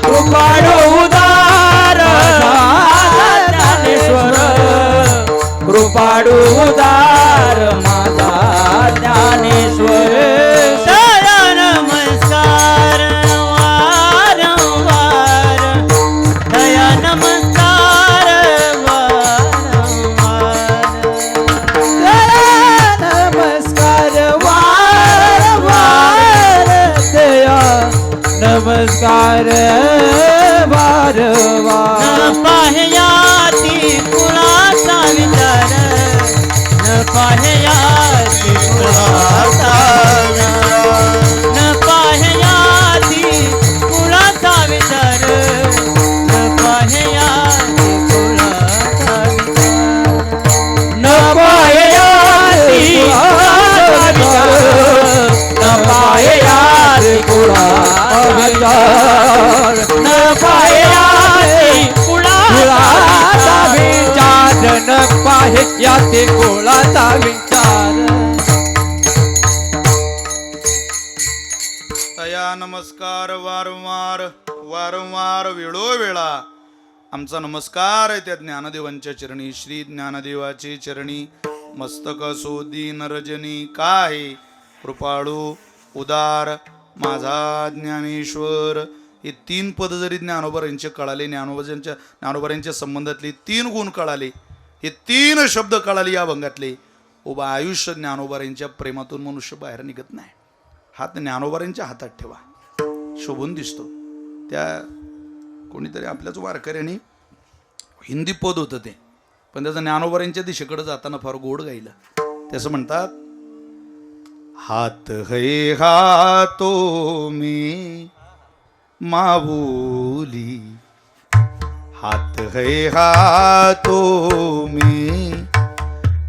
कृपाळू उदार माझा ज्ञानेश्वर, कृपाळू उदार माझा ज्ञानेश्वर. दया नमस्कार वारंवार, दया नमस्कार वारंवार, दया नमस्कार वारंवार, दया नमस्कार वारंवार. न पाहयाती कुणाचा विचार, न पाहयाती कुणाचा विचार, न पाहयाती कुणाचा विचार, न पाहयाती कुणाचा विचार. याते गोळाचा विचार तया नमस्कार वारंवार वारंवार वेळोवेळा आमचा नमस्कार आहे त्या ज्ञानदेवांच्या चरणी. श्री ज्ञानदेवाचे चरणी मस्तक असो दीन रजनी काय कृपाळू उदार माझा ज्ञानेश्वर. हे 3 पद जरी ज्ञानोबरांचे कळाले, ज्ञानोबरांच्या संबंधातले 3 गुण कळाले, हे 3 शब्द कळाले या भंगातले, उभा आयुष्य ज्ञानोबरांच्या प्रेमातून मनुष्य बाहेर निघत नाही. हात ज्ञानोबरांच्या हातात ठेवा, शोभून दिसतो. त्या कोणीतरी आपल्याच वारकऱ्यांनी हिंदी पद होतं ते, पण त्याचं ज्ञानोबरांच्या दिशेकडे जाताना फार गोड गायलं. त्याचं म्हणतात, हात है हातों में मावूली, हाथ है हाथों में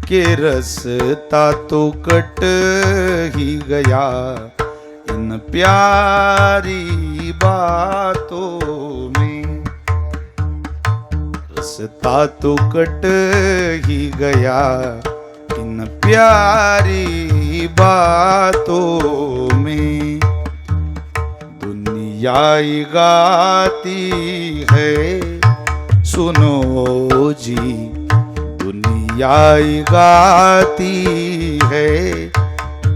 के रसता तो कट ही गया इन प्यारी बातों में, रसता तो कट ही गया इन प्यारी बातों में. दुनिया गाती है सुनो जी, दुनिया गाती है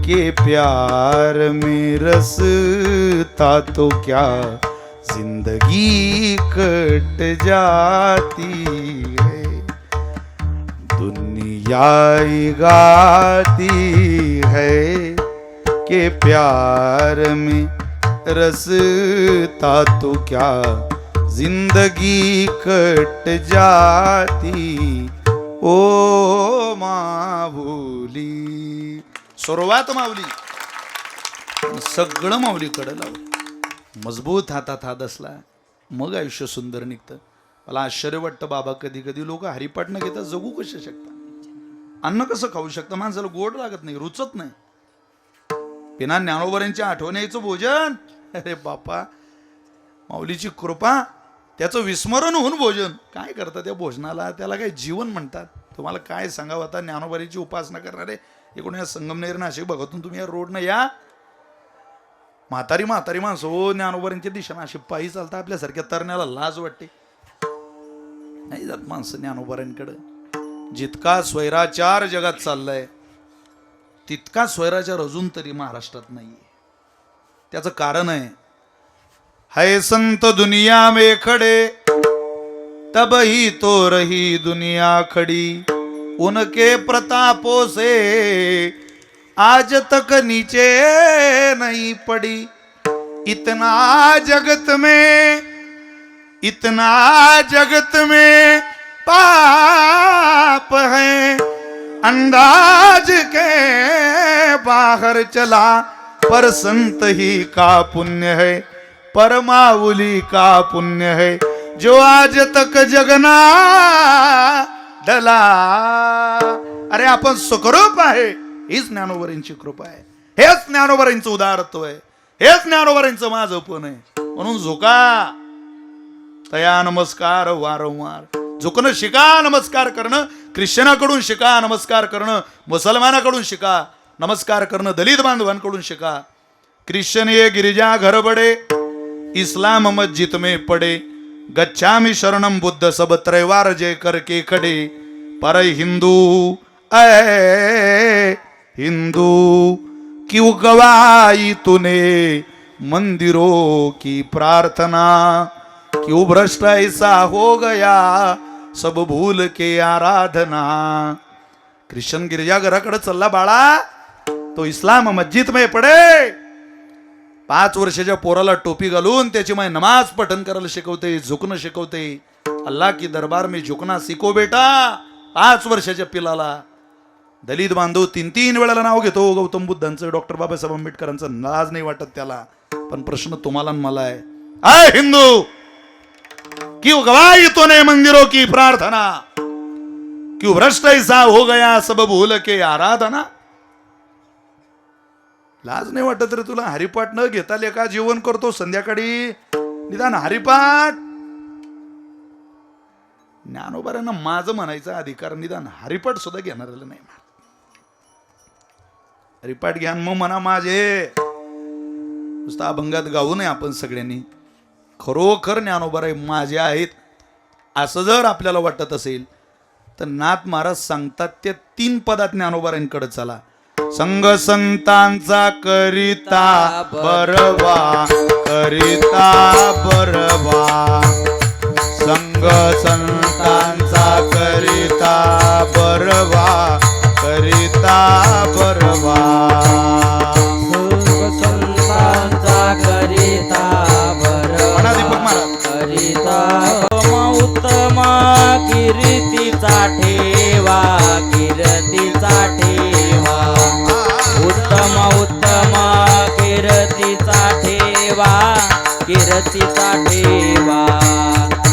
कि प्यार में रसता तो क्या जिंदगी कट जाती है. दुनिया गाती है कि प्यार में रसता तो क्या जिंदगी कट जाती ओ माऊली. सुरुवात माऊली, सगळं माऊलीकडे लावलं. मजबूत हातात हात असला मग आयुष्य सुंदर निघतं. मला आश्चर्य वाटतं बाबा, कधी कधी लोक हरिपाठ न घेता जगू कसे शकतात? अन्न कसं खाऊ शकतं? माणसाला गोड लागत नाही, रुचत नाही. बिना ज्ञानोबरांच्या आठवणीचं भोजन, अरे बापा, माऊलीची कृपा, त्याचं विस्मरण होऊन भोजन. काय करतात त्या भोजनाला? त्याला काय जीवन म्हणतात? तुम्हाला काय सांगावं. आता ज्ञानोबरीची उपासना करणारे एकूण या संगमनेर नाशिक भगातून तुम्ही या रोडनं या, म्हातारी माणसं हो ज्ञानोबरींच्या दिशेनं अशी पायी चालता. आपल्यासारख्या तरण्याला लाज वाटते, नाही जात माणसं ज्ञानोबरांकडे. जितका स्वैराचार जगात चाललाय तितका स्वैराचार अजून तरी महाराष्ट्रात नाहीये. त्याचं कारण आहे, है संत दुनिया में खड़े तब ही तो रही दुनिया खड़ी, उनके प्रतापों से आज तक नीचे नहीं पड़ी. इतना जगत में पाप है, अंदाज के बाहर चला, पर संत ही का पुण्य है, परमावली का पुण्य है, जो आज तक जगना डला. अरे आपण सुखरूप आहे, हीच ज्ञानोबरांची कृपा आहे, हेच ज्ञानोबरांचं उदारत्व आहे, हेच ज्ञानोबरांचं माझंपण आहे. म्हणून झोका, तया नमस्कार वारंवार. झुकणं शिका, नमस्कार करणं ख्रिश्चनाकडून शिका, नमस्कार करणं मुसलमानाकडून शिका, नमस्कार करणं दलित बांधवांकडून शिका. ख्रिश्चन ये गिरिजा घर बडे, इस्लाम मस्जिद में पड़े, गच्छामि शरणम बुद्ध सब त्रैवार जय करके खड़े. पर हिंदू ऐ हिंदू क्यों गवाई तूने मंदिरों की प्रार्थना, क्यों भ्रष्ट ऐसा हो गया सब भूल के आराधना. ख्रिश्चन गिरजाघराकडे चल्ला बाळा, तो इस्लाम मस्जिद में पडे. 5 वर्षाच्या पोराला टोपी घालून त्याची माय नमाज पठण करायला शिकवते, झुकणं शिकवते. अल्लाह की दरबार में झुकना सीखो बेटा. 5 वर्षाच्या पिलाला दलित बांधव 3 वेळेला नाव घेतो गौतम बुद्धांचं, डॉक्टर बाबासाहेब आंबेडकरांचं. लाज नाही वाटत त्याला. पण प्रश्न तुम्हाला आणि मला आहे, आय हिंदू क्यों गवाई तूने मंदिरों की प्रार्थना, क्यों भ्रष्ट ऐसा हो गया सब भूल के आराधना. लाज नाही वाटत रे तुला? हरिपाठ न घेता लेका जीवन करतो संध्याकाळी, निदान हरिपाठ ज्ञानोबाऱ्यांना माझं म्हणायचा अधिकार निदान हरिपाठ सुद्धा घेणाऱ्याला नाही. हरिपाठ घ्या मग म्हणा माझे. नुसतं अभंगात गाऊ नये आपण सगळ्यांनी. खरोखर ज्ञानोबाराय माझे आहेत असं जर आपल्याला वाटत असेल तर नाथ महाराज सांगतात त्या 3 पदात ज्ञानोबारांकडे चला. संग संतांचा करिता बरवा, करिता बरवा. संग संतांचा करिता बरवा, करिता बरवा. संतांचा करिता म्हणा दीपक बरवा, महाराज. करिता उत्तम कीर्तीचा ठेवा, कीर्तीचा ठेवा. उत्तम उत्तम कीर्तीचा ठेवा, कीर्तीचा ठेवा.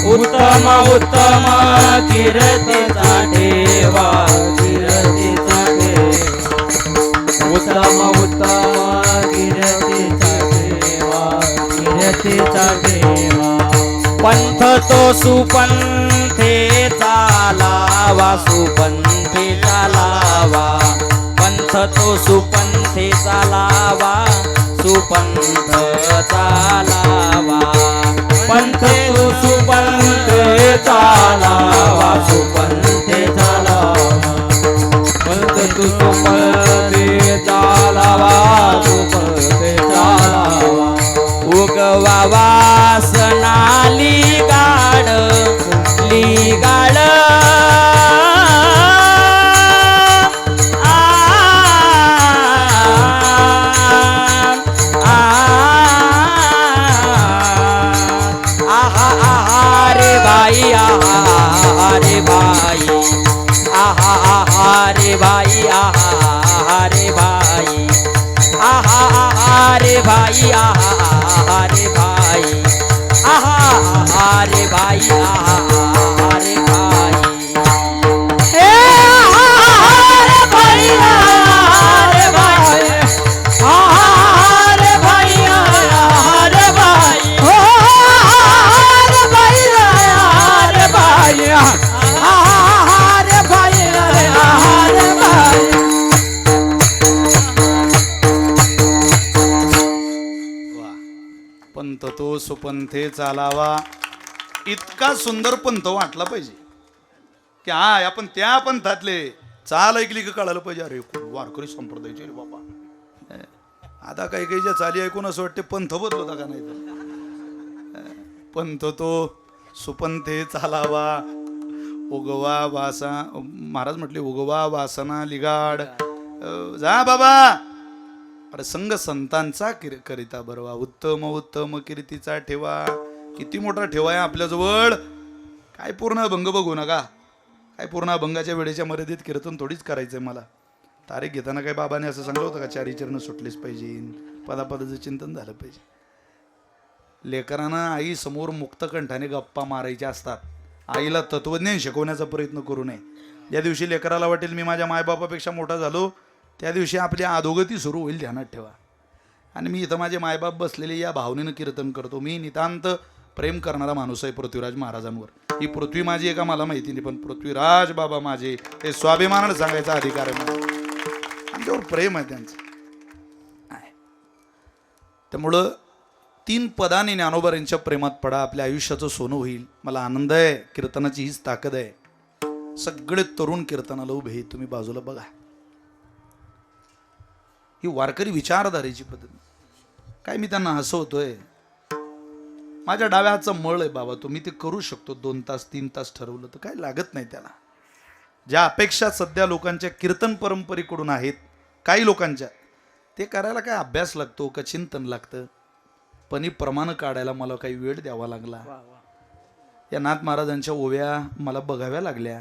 उत्तम उत्तम कीर्तीचा ठेवा, कीर्तीचा ठेवा. उत्तम उत्तम कीर्तीचा ठेवा, कीर्तीचा ठेवा. पंथ तो सुपंथे चालावा, सुपंथे चालावा. पंथ तो सुपंथे चालावा, सुपंथ चालावा. पंथ तो सुपंथे चालावा, सुपंथे चालावा. पंथ तो सुपंथे चालावा, सुपंथे चालावा. उगवा वासना लिगाड, लिगाड. रे भाई, आहा रे भाई, आहा रे भाई, आहा रे भाई, आहा रे भाई, आहा रे भाई, आहा रे भाई, आहा रे भाई. हे रे भाई, रे भाई, आहा रे भाई, रे भाई. पंथ तो सुपंथे चालावा. इतका सुंदर पंथ वाटला पाहिजे की हा आपण त्या पंथातले. चाल ऐकली की कळालं पाहिजे अरे वारकरी संप्रदायाचे रे बाबा. आता काही काहीच्या चाली ऐकून असं वाटते पंथ बदलता का नाही तर. पंथ तो सुपंथे चालावा. उगवा वासा महाराज म्हटले उगवा वासना लिगाड. जा बाबा. अरे संग संतांचा करिता बरवा. उत्तम उत्तम कीर्तीचा ठेवा. किती मोठा ठेवा आहे आपल्याजवळ. काय पूर्ण अभंग बघू नका. काय पूर्ण अभंगाच्या वेळेच्या मर्यादित कीर्तन थोडीच करायचंय मला. तारीख घेताना काय बाबाने असं सांगलं होतं का 4 चरण सुटलेच पाहिजे, पदापदाचं चिंतन झालं पाहिजे. लेकरांना आई समोर मुक्तकंठाने गप्पा मारायच्या असतात. आईला तत्वज्ञान शिकवण्याचा प्रयत्न करू नये. ज्या दिवशी लेकराला वाटेल मी माझ्या मायबापापेक्षा मोठा झालो त्या दिवशी आपली अधोगती सुरू होईल, ध्यानात ठेवा. आणि मी इथं माझे मायबाप बसलेले या भावनेनं कीर्तन करतो. मी नितांत प्रेम करणारा माणूस आहे पृथ्वीराज महाराजांवर. ही पृथ्वी माझी आहे का मला माहिती नाही, पण पृथ्वीराज बाबा माझे ते स्वाभिमानानं सांगायचा अधिकार आहे मला. आमच्यावर प्रेम आहे त्यांचं. त्यामुळं 3 पदाने ज्ञानोबा यांच्या प्रेमात पडा. आपल्या आयुष्याचं सोनं होईल. मला आनंद आहे. कीर्तनाची हीच ताकद आहे. सगळे तरुण कीर्तनाला उभे आहेत. तुम्ही बाजूला बघा. ही वारकरी विचारधारेची पद्धत. काय मी त्यांना हसवतोय. माझ्या डाव्या हातचा मळ आहे बाबा. तुम्ही ते करू शकतो 2 तास 3 तास ठरवलं तर काय लागत नाही त्याला. ज्या अपेक्षा सध्या लोकांच्या कीर्तन परंपरेकडून आहेत काही लोकांच्या, ते करायला काय अभ्यास लागतो का चिंतन लागतं. पण ही प्रमाण काढायला मला काही वेळ द्यावा लागला. या नाथ महाराजांच्या ओव्या मला बघाव्या लागल्या.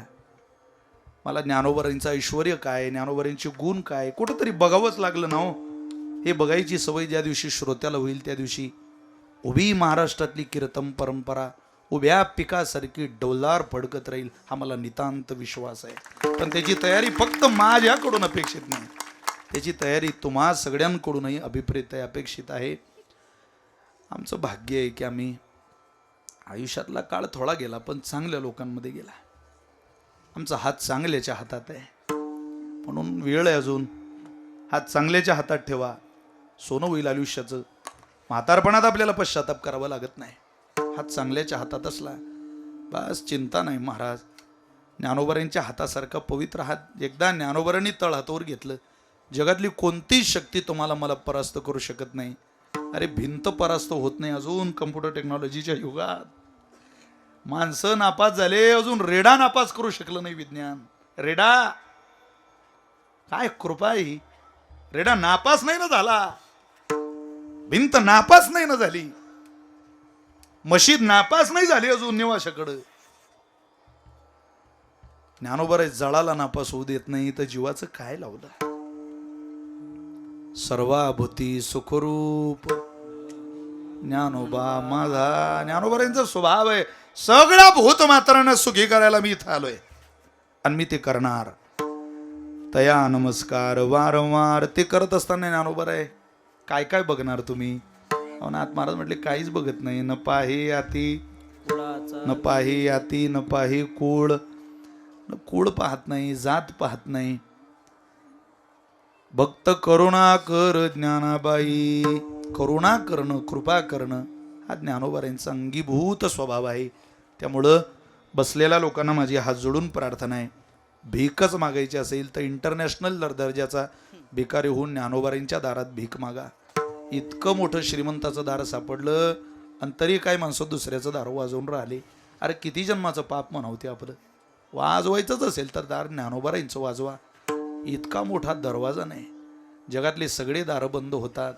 मला ज्ञानोबारांचं ऐश्वर्य काय, ज्ञानोबारांचे गुण काय, कुठंतरी बघावंच लागलं ना हो. हे बघायची सवय ज्या दिवशी श्रोत्याला होईल त्या दिवशी उभी महाराष्ट्रातली कीर्तन परंपरा उभ्या पिकासारखी डौलार फडकत राहील हा मला नितांत विश्वास आहे. पण त्याची तयारी फक्त माझ्याकडून अपेक्षित नाही. त्याची तयारी तुम्हा सगळ्यांकडूनही अभिप्रेत आहे, अपेक्षित आहे. आमचं भाग्य आहे की आम्ही आयुष्यातला काळ थोडा गेला पण चांगल्या लोकांमध्ये गेला. आमचा हात चांगल्याच्या हातात आहे, म्हणून वेळ आहे अजून. हात चांगल्याच्या हातात ठेवा, सोनं होईल आयुष्याचं. म्हातारपणात आपल्याला पश्चाताप करावा लागत नाही. हात चांगल्याच्या हातात असला बस चिंता नाही. महाराज ज्ञानोबरांच्या हातासारखा पवित्र हात एकदा ज्ञानोबरांनी तळ हातावर घेतलं, जगातली कोणतीच शक्ती तुम्हाला मला परास्त करू शकत नाही. अरे भिंत परास्त होत नाही अजून कम्प्युटर टेक्नॉलॉजीच्या युगात. माणसं नापास झाले, अजून रेडा नापास करू शकलं नाही विज्ञान. रेडा काय कृपा आहे ही. रेडा नापास नाही ना झाला, भिंत नापास नाही ना झाली, मशीद नापास नाही झाली अजून निवाशाकडं. ज्ञानोबा जळाला नापास होऊ देत नाही तर जीवाचं काय लावलं. सर्वाभूती सुखरूप ज्ञानोबा माझा. ज्ञानोबांचा स्वभाव आहे सगळ्या भूत मात्रांना सुखी करायला मी इथं आलोय आणि मी ते करणार. तया नमस्कार वारंवार ते करत असताना ज्ञानोबा आहे काय काय बघणार तुम्ही. नाथ महाराज म्हटले काहीच बघत नाही. न पाहे आती, न पाहे आती, न पाहे कुळ, न कुळ पाहत नाही, जात पाहत नाही. भक्त करुणा कर ज्ञानाबाई. करुणा करणं, कृपा करणं हा ज्ञानोबारांचा अंगीभूत स्वभाव आहे. त्यामुळं बसलेल्या लोकांना माझी हात जोडून प्रार्थना आहे, भीकच मागायची असेल तर इंटरनॅशनल दर्जाचा भिकारी होऊन ज्ञानोबारांच्या दारात भीक मागा. इतकं मोठं श्रीमंताचं दार सापडलं आणि तरी काय माणसं दुसऱ्याचं दार वाजवून राहिले. अरे किती जन्माचं पाप म्हणावते आपलं. वाजवायचंच असेल तर दार ज्ञानोबारांचं वाजवा. इतका मोठा दरवाजा नाही. जगातले सगळे दार बंद होतात,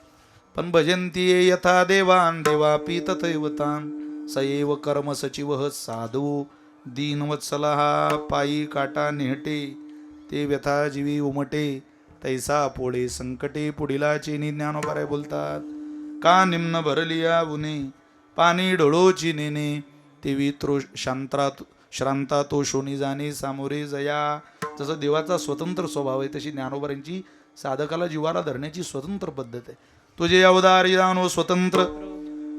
पण भजंती यथा देवान देवापी तथैवतान सैव कर्म सचिव साधू दीनवत्सला पायी काटा नेहटे ते व्यथा जीवी उमटे तैसा पोळे संकटे पुढीला चेनी. ज्ञानोबा बोलतात का निम्न भरलिया उने पाणी डोळोची नेने तेवी श्रांता तो शोनी जाणे सामोरे जया. जसं देवाचा स्वतंत्र स्वभाव आहे तशी ज्ञानोबांची साधकाला जीवाला धरण्याची स्वतंत्र पद्धत आहे. तुझे अवदार जाणो स्वतंत्र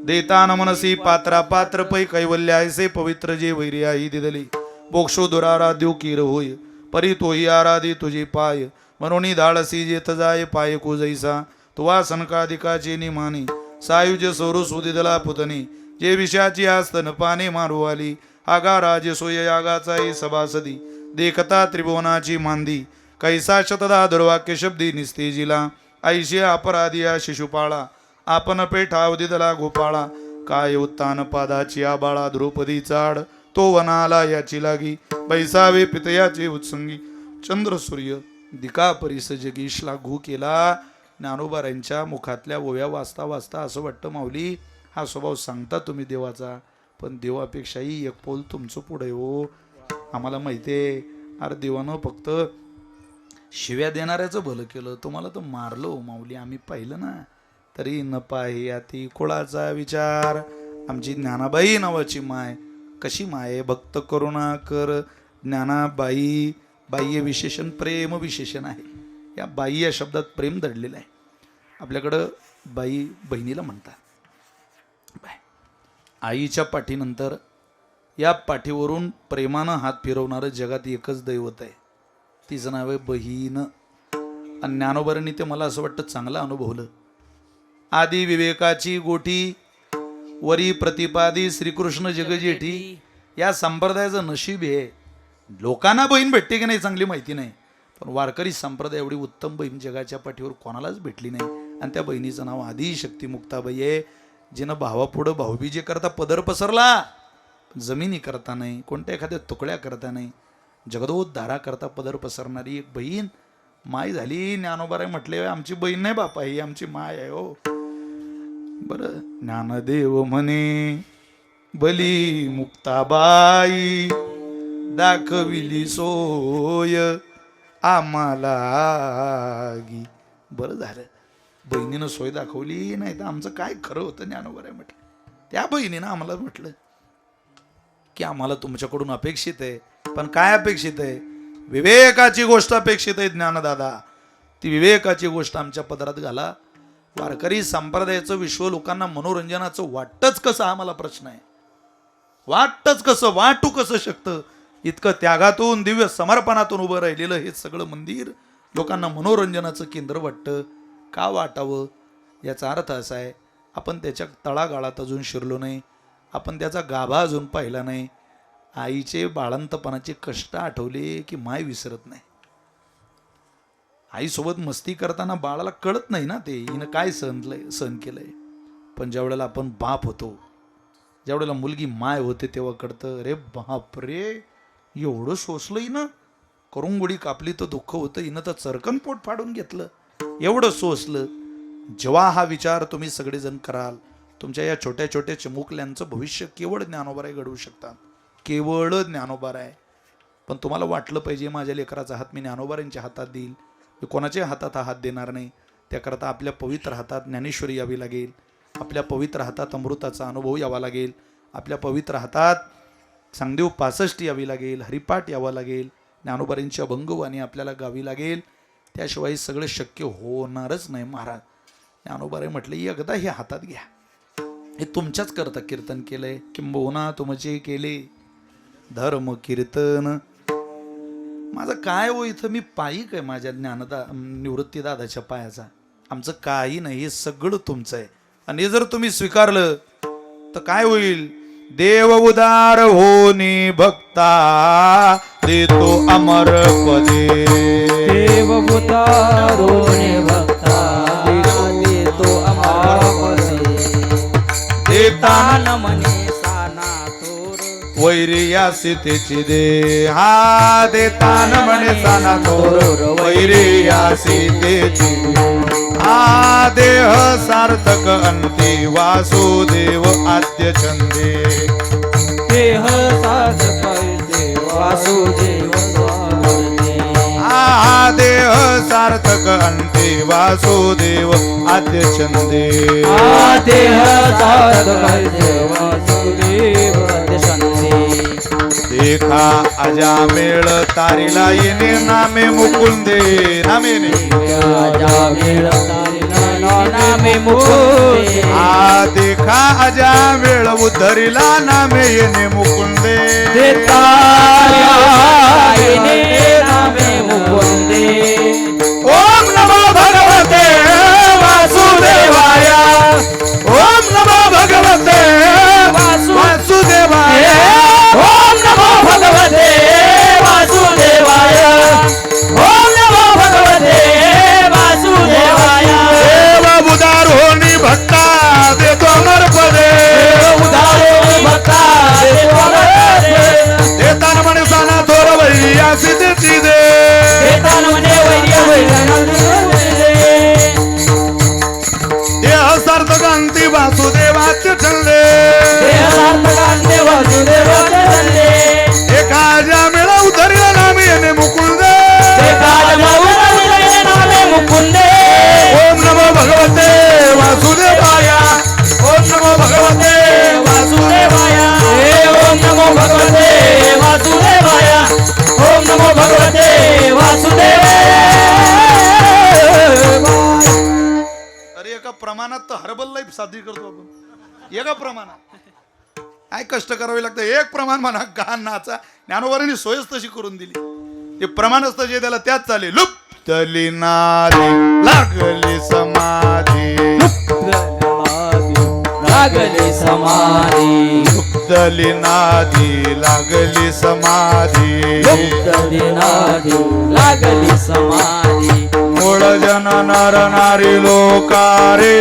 देता न मनसी पात्रा पात्र पै कैवल्य ऐसे पवित्र जे वैर्याही दिदली मोक्षो दुराराध्यो कीर होय परी तोही आराधी तुझे पाय मनोनी धाडसी जेथ जाय पाय को जैसा तुवा सनकाधिकाचे निमानी सायुज सोरू सुदिदला पुतनी जे विषयाची आस्तन पाने मारू आली आगा राज सोय यागाचाही सभासदी देखता त्रिभुवनाची मांदी कैसा शतदा दुर्वाक्य शब्दी निस्तेजिला ऐशी अपराधिया शिशुपाळा आपण पेठावधी दला गोपाळा काय उत्तान पादाची आबाळा द्रौपदी चाड तो वनाला याची लागी बैसावे पितयाचे उत्संगी चंद्र सूर्य दिका परिस जगीश लागू केला. ज्ञानोबारांच्या मुखातल्या ओव्या वाचता वाचता असं वाटतं माऊली हा स्वभाव सांगता तुम्ही देवाचा, पण देवापेक्षाही एक पोल तुमचं पुढे हो. आम्हाला माहिती आहे अरे देवानं फक्त शिव्या देणाऱ्याचं भलं केलं, तुम्हाला तर मारलो माऊली आम्ही पाहिलं ना. तरी न पाहे अति कुळाचा विचार. आमची ज्ञानाबाई नावाची माय कशी माय भक्त करुणा कर ज्ञानाबाई. बाई हे विशेषण प्रेम विशेषण आहे. या बाई या शब्दात प्रेम दडलेलं आहे. आपल्याकडं बाई बहिणीला म्हणतात. आईच्या पाठीनंतर या पाठीवरून प्रेमानं हात फिरवणारं जगात एकच दैवत आहे, तिचं नाव आहे बहीण. आणि ज्ञानोबांनी ते मला असं वाटतं चांगलं अनुभवलं. आदी विवेकाची गोठी वरी प्रतिपादी श्रीकृष्ण जगजेठी. या संप्रदायाचं नशीब आहे. लोकांना बहीण भेटते की नाही चांगली माहिती नाही, पण वारकरी संप्रदाय एवढी उत्तम बहीण जगाच्या पाठीवर कोणालाच भेटली नाही. आणि त्या बहिणीचं नाव आदिशक्ती मुक्ताबाई आहे, जिनं भावापुढं भाऊबीजे करता पदर पसरला, जमिनी करता नाही, कोणत्या एखाद्या तुकड्या करता नाही, जगदोद्धारा करता पदर पसरणारी एक बहीण माय झाली. ज्ञानोबाराय म्हटले आमची बहीण नाही बापा, ही आमची माय आहे हो. बरं ज्ञानदेव म्हणे बली मुक्ताबाई दाखविली सोय आम्हाला गी. बरं झालं बहिणीनं सोय दाखवली, नाही तर आमचं काय खरं होतं. ज्ञानोबाराय म्हटलं त्या बहिणीनं आम्हाला म्हटलं की आम्हाला तुमच्याकडून अपेक्षित आहे, पण काय अपेक्षित आहे? विवेकाची गोष्ट अपेक्षित आहे ज्ञानदादा. ती विवेकाची गोष्ट आमच्या पदरात घाला. वारकरी संप्रदायाचं विश्व लोकांना मनोरंजनाचं वाटतच कसं हा मला प्रश्न आहे. वाटतच कसं, वाटू कसं शकतं? इतकं त्यागातून दिव्य समर्पणातून उभं राहिलेलं हे सगळं मंदिर लोकांना मनोरंजनाचं केंद्र वाटतं. का वाटावं? याचा अर्थ असा आहे, आपण त्याच्या तळागाळात अजून शिरलो नाही, आपण त्याचा गाभा अजून पाहिला नाही. आईचे बाळंतपणाचे कष्ट आठवले की माय विसरत नाही. आईसोबत मस्ती करताना बाळाला कळत नाही ना ते हिनं काय सहन केलंय. पण ज्या वेळेला आपण बाप होतो, ज्या वेळेला मुलगी माय होते, तेव्हा कळतं, अरे बाप रे, एवढं सोसलं हिनं, करुंगुडी कापली तर दुःख होतं, हिनं तर चरकन पोट फाडून घेतलं, एवढं सोसलं. जेव्हा हा विचार तुम्ही सगळेजण कराल, तुमच्या या छोट्या छोट्या चिमुकल्यांचं भविष्य केवळ ज्ञानोबाराय घडवू शकतात, केवळ ज्ञानोबाराय. पण तुम्हाला वाटलं पाहिजे माझ्या लेकराचा हात मी ज्ञानोबारांच्या हातात देईल, मी कोणाच्या हातात हा हात देणार नाही. त्याकरता आपल्या पवित्र हातात ज्ञानेश्वरी यावी लागेल, आपल्या पवित्र हातात अमृताचा अनुभव यावा लागेल, आपल्या पवित्र हातात सांगदेव 65 यावी लागेल, हरिपाठ यावा लागेल, ज्ञानोबारांची अभंगवाणी आपल्याला गावी लागेल. त्याशिवाय सगळं शक्य होणारच नाही. महाराज ज्ञानोबाराय म्हटलं, एकदा हे हातात घ्या, हे तुमच्याच करता कीर्तन केलंय, किंबहुना तुमचे केले धर्म कीर्तन. माझं काय हो, इथं मी पायीक आहे माझ्या निवृत्ती दादाच्या पायाचा. आमचं काही नाही, हे सगळं तुमचं आहे. आणि हे जर तुम्ही स्वीकारलं तर काय होईल? देव उदार होनी भक्ता देतो अमर पदे. देव उदारोने भक्ता देतो अमर पदे. देताना मने साना तोर वैरियासी त्याची दे. हा देताना म्हणे साना तोर वैरियासी त्याची दे. हा देह सार्थक अंती वासुदेव आद्य छंदे. देह साधक वासुदेव स्वामी. हा देह सार्थक अंती वासुदेव आद्य छंदे. देह साधक वासुदेव छंदे. देखा अजामेळ तारीला येणे नामे मुकुंदे. नामे नामे मुकुंदे. आ देखा अजामेळ उद्धरिला नामे येणे मुकुंदे. नामे मुकुंदे. ओम नमो भगवते वासुदेवाय. ओम नमो भगवते वासुदेवाय. ओम नमो भगवते वासुदेवाय. ओम नमो भगवते वासुदेवाय. देव उदार होनी भक्ता देतो अमर पदे. उदारो भक्ता देतो अमर पदे. देताना म्हणे साना थोर वैरियासी त्याची दे. देताना म्हणे देह सार्थक अंती वासुदेवाचे छंदे. एका मेळा उधरला नामे येणे मुकुंदे. ओम नमो भगवते वासुदेवाय. ओम नमो भगवते वासुदेवाय. ओम नमो भगवते वासुदेवाय. ओम नमो भगवते वासुदेवाय. अरे एका प्रमाणात तर हर्बल लाईफ साजरी करतो आपण, एका प्रमाणात काय कष्ट करावे लागतं. एक प्रमाण म्हणा, गान नाचा ज्ञानोबारांनी सोयच तशी करून दिली. ते प्रमाणच जे त्याला त्याच चालेल. लुप्तली नादी लागली समाधी. लागली समाधी. लुप्तली नादी लागली समाधी. लुप्तली नादी लागली समाधी. मूळ जन नर नारी लोकारे.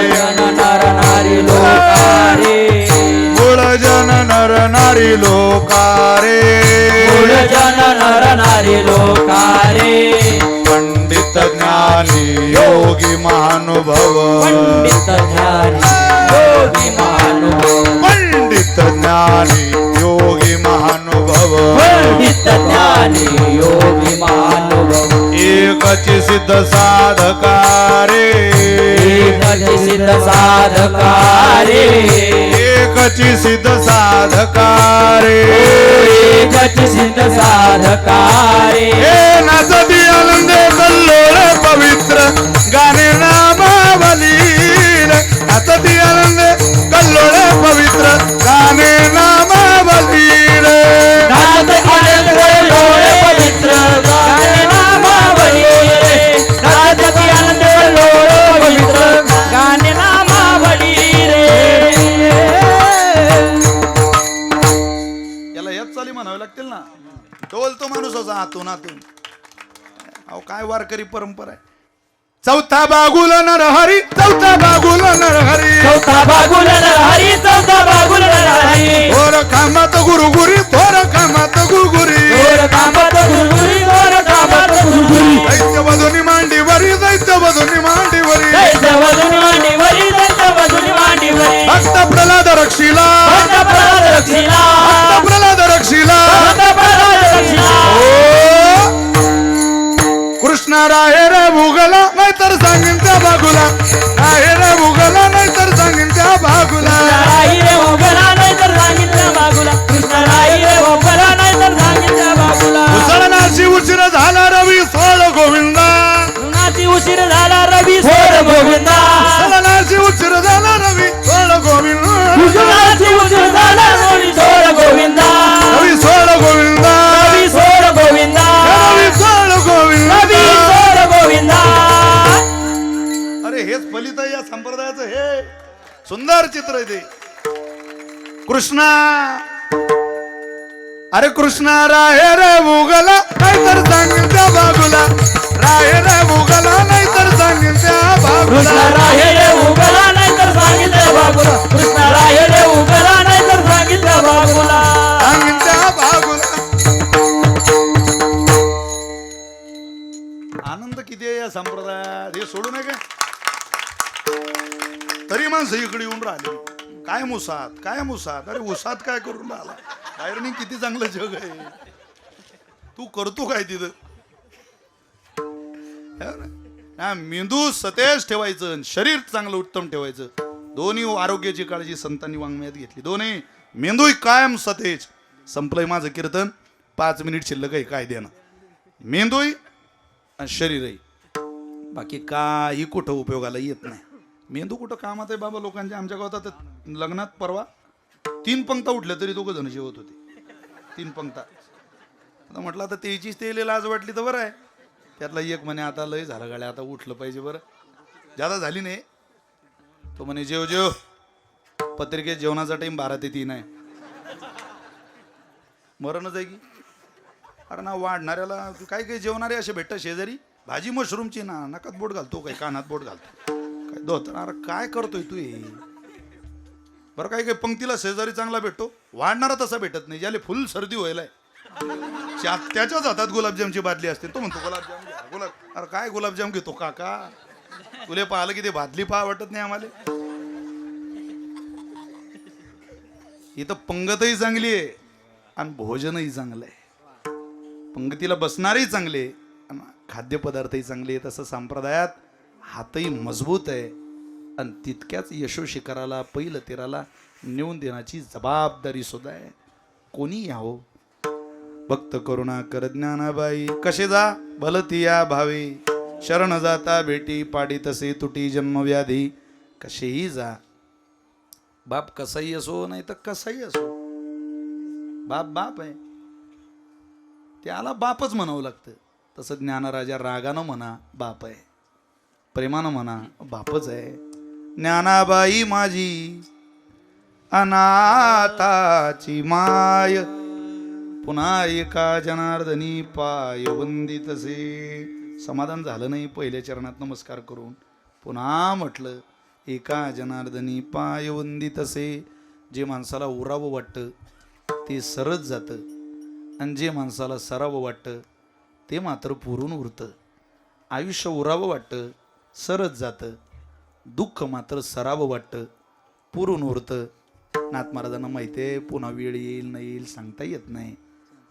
जन नर नारी लोकारे. मूळ जन नर नारी लोकारे. जन नर नारी लोकारे. पंडित ज्ञानी योगी महानुभव. पंडित ज्ञानी योगी महानुभव. पंडित ज्ञानी योगी महानुभव. पंडित ज्ञानी योगी महानुभव. एकची सिद्ध साधकारे. एकची सिद्ध साधकारे. एकची सिद्ध साधकारे. एकची सिद्ध साधकारे. हे नाचती आनंदे कल्लोळ पवित्र गाणे नामावली. नाचती आनंदे कल्लोळ पवित्र गाणे नामावली. आतून आतून. अहो काय वारकरी परंपरा आहे. चौथा बागुल नरहरी, चौथा बागुल नरहरी, चौथा बागुल नरहरी, चौथा बागुल नरहरी. थोर कामात गुरुगुरी, थोर कामात गुरुगुरी, गोर कामात गुरुगुरी, गोर कामात गुरुगुरी. दैत्य बधुनी मांडीवरी, दैत्य बधुनी मांडीवरी, दैत्य बधुनी मांडीवरी, दैत्य बधुनी मांडीवरी. भक्त प्रल्हाद रक्षिला, भक्त प्रल्हाद रक्षिला, भक्त प्रल्हाद रक्षिला. भक्त प्रल्हाद रक्षिला. कृष्ण राहे रे भुगला, नाहीतर सांगीन त्या बागुला. राहे रे भुगला, नाहीतर सांगीन त्या बागुला. राही रे भोगला नाही तर सांगितलं बागुला. कृष्ण राही रे भोगला नाही तर सांगितलं बागुला. उसळणाशी उशीर झाला रवी सोड गोविंदा. उन्हाची उशीर झाला रवी सोड गोविंदा. उसळणाशी उशीर झाला रवी सोड गोविंदा. उन्हाची उशीर झाला रवी सोड गोविंदा. रवी सोड गोविंदा, रवी सोड गोविंदा. रवी सोड गोविंदा. रवी सोड गोविंदा. अरे हेच फलित आहे या संप्रदायाचं. हे सुंदर चित्र आहे ते. कृष्णा, अरे कृष्णा राहे रे भुगला, नाहीतर सांगीन त्या बागुला. राहे रे भुगला, नाहीतर सांगीन त्या कृष्ण बागुला. राहे रे उगला नाही तर सांगितलं बागुला. कृष्ण राहे रे उगला नाही तर सांगितलं बागुला. सांगीन त्या बागुला. आनंद किती आहे या संप्रदायात, हे सोडू नये काय. तरी माणसं इकडे येऊन राहिले. काय मुसात, काय मुसात. अरे उसात काय करून राहिला. बाहेर नाही किती चांगलं जग आहे. तू करतो काय तिथं. हा, मेंदू सतेज ठेवायचं आणि शरीर चांगलं उत्तम ठेवायचं. दोन्ही आरोग्याची काळजी संतांनी वाङ्मयात घेतली. दोन्ही मेंदू कायम सतेज. संपलंय माझं कीर्तन. 5 मिनिट शिल्लक आहे काय देणं. मेंदूही आणि शरीरही. बाकी काही कुठं उपयोगाला येत नाही. मेंदू कुठं कामात आहे बाबा लोकांच्या. आमच्या गावात आता लग्नात परवा 3 पंक्ता उठल्या तरी 2 जण जेवत होते. 3 पंक्ता. आता म्हटलं आता त्याचीच ते लाज वाटली तर बरं आहे. त्यातला एक म्हणे आता लय झालं गाड्या, आता उठलं पाहिजे बरं. ज्यादा झाली नाही. तो म्हणे जेव जेव. पत्रिकेत जेवणाचा टाइम 12 ते 3 आहे. मरणच आहे की. अरे ना वाढणाऱ्याला काय काही जेवणारे असे भेटतात शेजारी. भाजी मशरूमची ना, नकात बोट घालतो काय, कानात बोट घालतो काय दोत. अरे काय करतोय तू हे. बरं काय काय पंक्तीला शेजारी चांगला भेटतो. वाढणारा तसा भेटत नाही. ज्याला फुल सर्दी व्हायलाय त्याच्याच हातात गुलाबजामची बादली असते. तो म्हणतो गुलाबजाम घ्या गुलाब. अरे काय गुलाबजाम घेतो काका. तुले पाहिलं की ते बादली पहा वाटत नाही आम्हाला. इथं पंगतही चांगली आहे आणि भोजनही चांगलं आहे. पंगतीला बसणारही चांगले आणि खाद्यपदार्थही चांगले आहेत. असं संप्रदायात हातही मजबूत आहे आणि तितक्याच यशोशिखराला पहिलं तेराला नेऊन देण्याची जबाबदारी सुद्धा आहे. कोणी यावं. भक्त करुणा कर ज्ञानाबाई. कसे जा भलती या भावे. शरण जाता भेटी पाडी तसे तुटी जन्मव्याधी. कसेही जा. बाप कसाही असो नाही तर कसाही असो. बाप बाप आहे. त्याला बापच म्हणावं लागतं. तसं ज्ञानराजा रागानं म्हणा बाप आहे. प्रेमानं म्हणा बापच आहे. ज्ञानाबाई माझी अनाथाची माय. पुन्हा एका जनार्दनी पाय वंदितसे. समाधान झालं नाही पहिल्या चरणात नमस्कार करून. पुन्हा म्हटलं एका जनार्दनी पाय वंदितसे. जे माणसाला उरावं वाटतं ते सरच जातं आणि जे माणसाला सरावं वाटतं ते मात्र पुरून उरतं. आयुष्य उरावं वाटतं सरच जातं. दुःख मात्र सरावं वाटतं पुरून उरतं. नाथ महाराजांना माहिती आहे पुन्हा वेळ येईल नाही येईल सांगता येत नाही.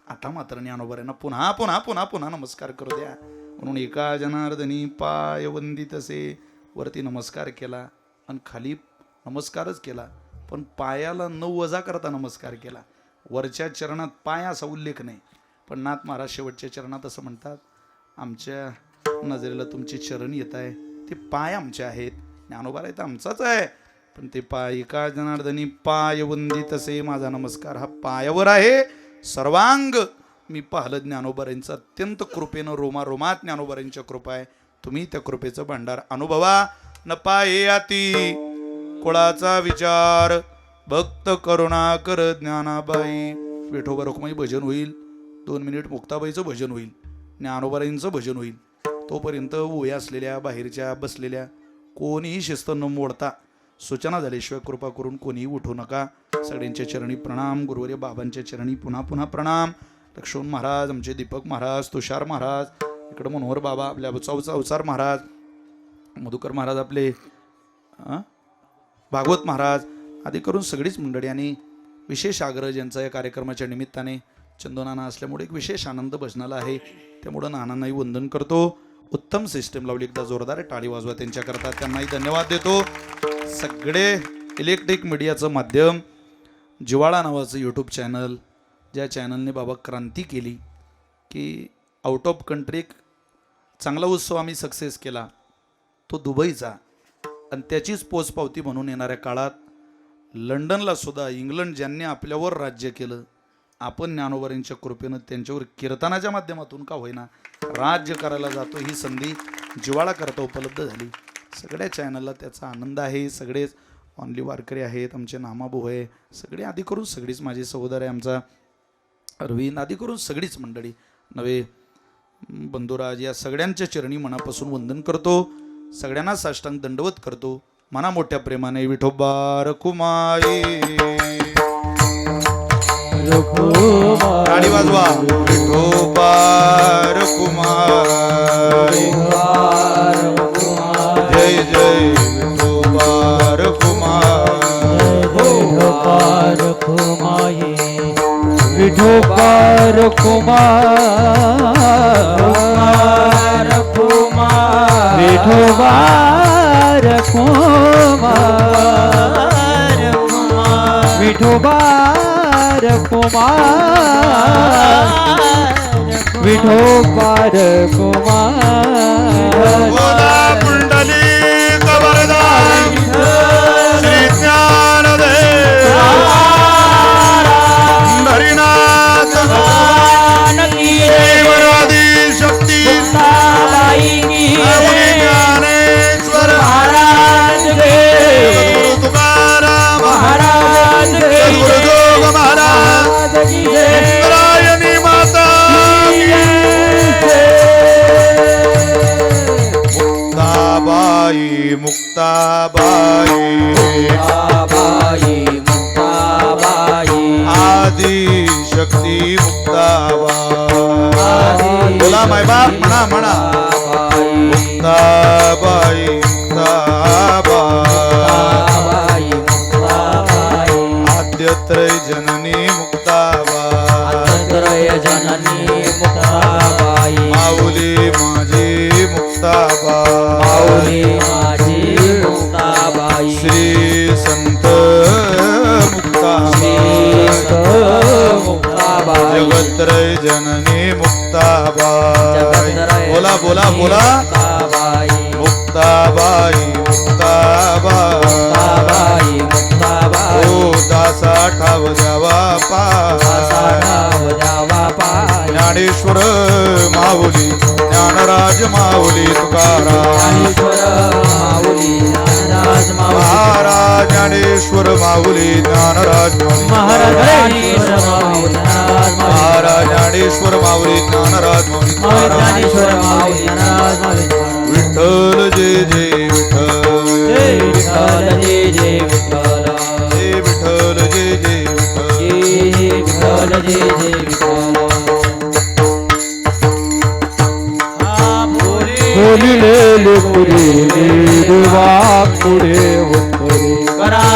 आता मात्र ज्ञानोबाऱ्यांना पुन्हा पुन्हा पुन्हा पुन्हा नमस्कार करू द्या म्हणून एका जनार्दनी पाय वंदितसे. वरती नमस्कार केला आणि खाली नमस्कारच केला पण पायाला न वजा करता नमस्कार केला. वरच्या चरणात पाय असा उल्लेख नाही. पण नाथ महाराज शेवटच्या चरणात असं म्हणतात आमच्या नजरेला तुमचे चरण येत आहे ते पाय आमचे आहेत. ज्ञानोबा आहे तर आमचाच आहे पण ते पाय एका जनार्दनी पाय वंदितसे. माझा नमस्कार हा पायावर आहे. सर्वांग मी पाहिलं ज्ञानोबारांचं अत्यंत कृपेनं रोमारोमात ज्ञानोबारांच्या कृपा आहे. तुम्ही त्या कृपेचं भांडार अनुभवा. न पाये आती कुळाचा विचार. भक्त करुणा कर ज्ञानाबाई. विठोबा रुक्माई भजन होईल. 2 मिनिट मुक्ताबाईचं भजन होईल, ज्ञानोबाईंचं भजन होईल. तोपर्यंत ओया असलेल्या बाहेरच्या बसलेल्या कोणीही शिस्त न मोडता सूचना झाल्याशिवाय कृपा करून कोणीही उठू नका. सगळ्यांच्या चरणी प्रणाम. गुरुवर्य बाबांच्या चरणी पुन्हा पुन्हा प्रणाम. लक्ष्मण महाराज, आमचे दीपक महाराज, तुषार महाराज, इकडं मनोहर बाबा, आपल्या अवसार महाराज, मधुकर महाराज, आपले भागवत महाराज आदी करून सगळीच मंडळी. आणि विशेष आग्रह ज्यांचा या कार्यक्रमाच्या निमित्ताने चंदोनाना असल्यामुळे एक विशेष आनंद भजनाला आहे, त्यामुळं नानांनाही वंदन करतो. उत्तम सिस्टम लावली, एकदा जोरदार टाळी वाजवा त्यांच्याकरता, त्यांनाही धन्यवाद देतो. सगळे इलेक्ट्रिक मीडियाचं माध्यम, जिवाळा नावाचं यूट्यूब चॅनल, ज्या चॅनलने बाबा क्रांती केली की आउट ऑफ कंट्री एक चांगला उत्सव आम्ही सक्सेस केला, तो दुबईचा. आणि त्याचीच पोचपावती म्हणून येणाऱ्या काळात लंडनला सुद्धा इंग्लंड ज्यांनी आपल्यावर राज्य केलं, आपण ज्ञानोबांच्या कृपेनं त्यांच्यावर कीर्तनाच्या माध्यमातून का होईना राज्य करायला जातो. ही संधी जिवाळा करता उपलब्ध झाली. सगळ्या चॅनलला त्याचा आनंद आहे. सगळेच ऑनली वारकरी आहेत, आमचे नामाभाऊ आहे, सगळे आधी करून सगळीच माझे सहोदर आहे, आमचा अरविंद आदी करून सगळीच मंडळी, नवे बंधुराज, या सगळ्यांच्या चरणी मनापासून वंदन करतो. सगळ्यांना साष्टांग दंडवत करतो. मना मोठ्या प्रेमाने विठोबा रखुमाई, टाळी वाजवा. विठोबा रखुमाई, जय जय विठोबा रखुमाई, विठोबा रखुमाई, विठोबा रखुमाई, विठोबा रखुमाई, विठोबा रखुमाई, विठोबा रखुमाई. बोला पुंडलिक वरदान श्री ज्ञानदेव हरिनाथ देवरादी शक्ती ज्ञानेश्वर महाराज गुरु तुकाराम महाराज गुरु जोग महाराज रायणी माता मुक्ताबाई, मुक्ताबाई, मुक्ताबाई, आदि शक्ती मुक्ताबाई. बोला माय बाप, म्हणा म्हणा. मुक्ताबाई, मुक्ताबाई, आद्यत्रय जननी मुक्ताबाई, जननी मुक्ताबाई, माऊली माझी मुक्ताबाई, माऊली माझी मुक्ताबाई, श्री संत मुक्ताबाई, मुक्ताबाई, जगत्रय जननी मुक्ताबाई. बोला बोला बोला. मुक्ताबाई, मुक्ताबाई, मुक्ताबाई, ओ दासा ठाव द्यावा पाय. ज्ञानेश्वर माऊली, ज्ञानराज माऊली तुकाराम महाराज, ज्ञानेश्वर माऊली, ज्ञानराज महाराज, ज्ञानेश्वर माऊली, ज्ञानराज विठ्ठल जय जय विठ्ठल, विठ्ठल जय जय विठ्ठल, जय विठ्ठल जय जय विठ्ठल, विठ्ठल जय जय विठ्ठल. बोलिले पुढे देवा पुढे उत्तरे करा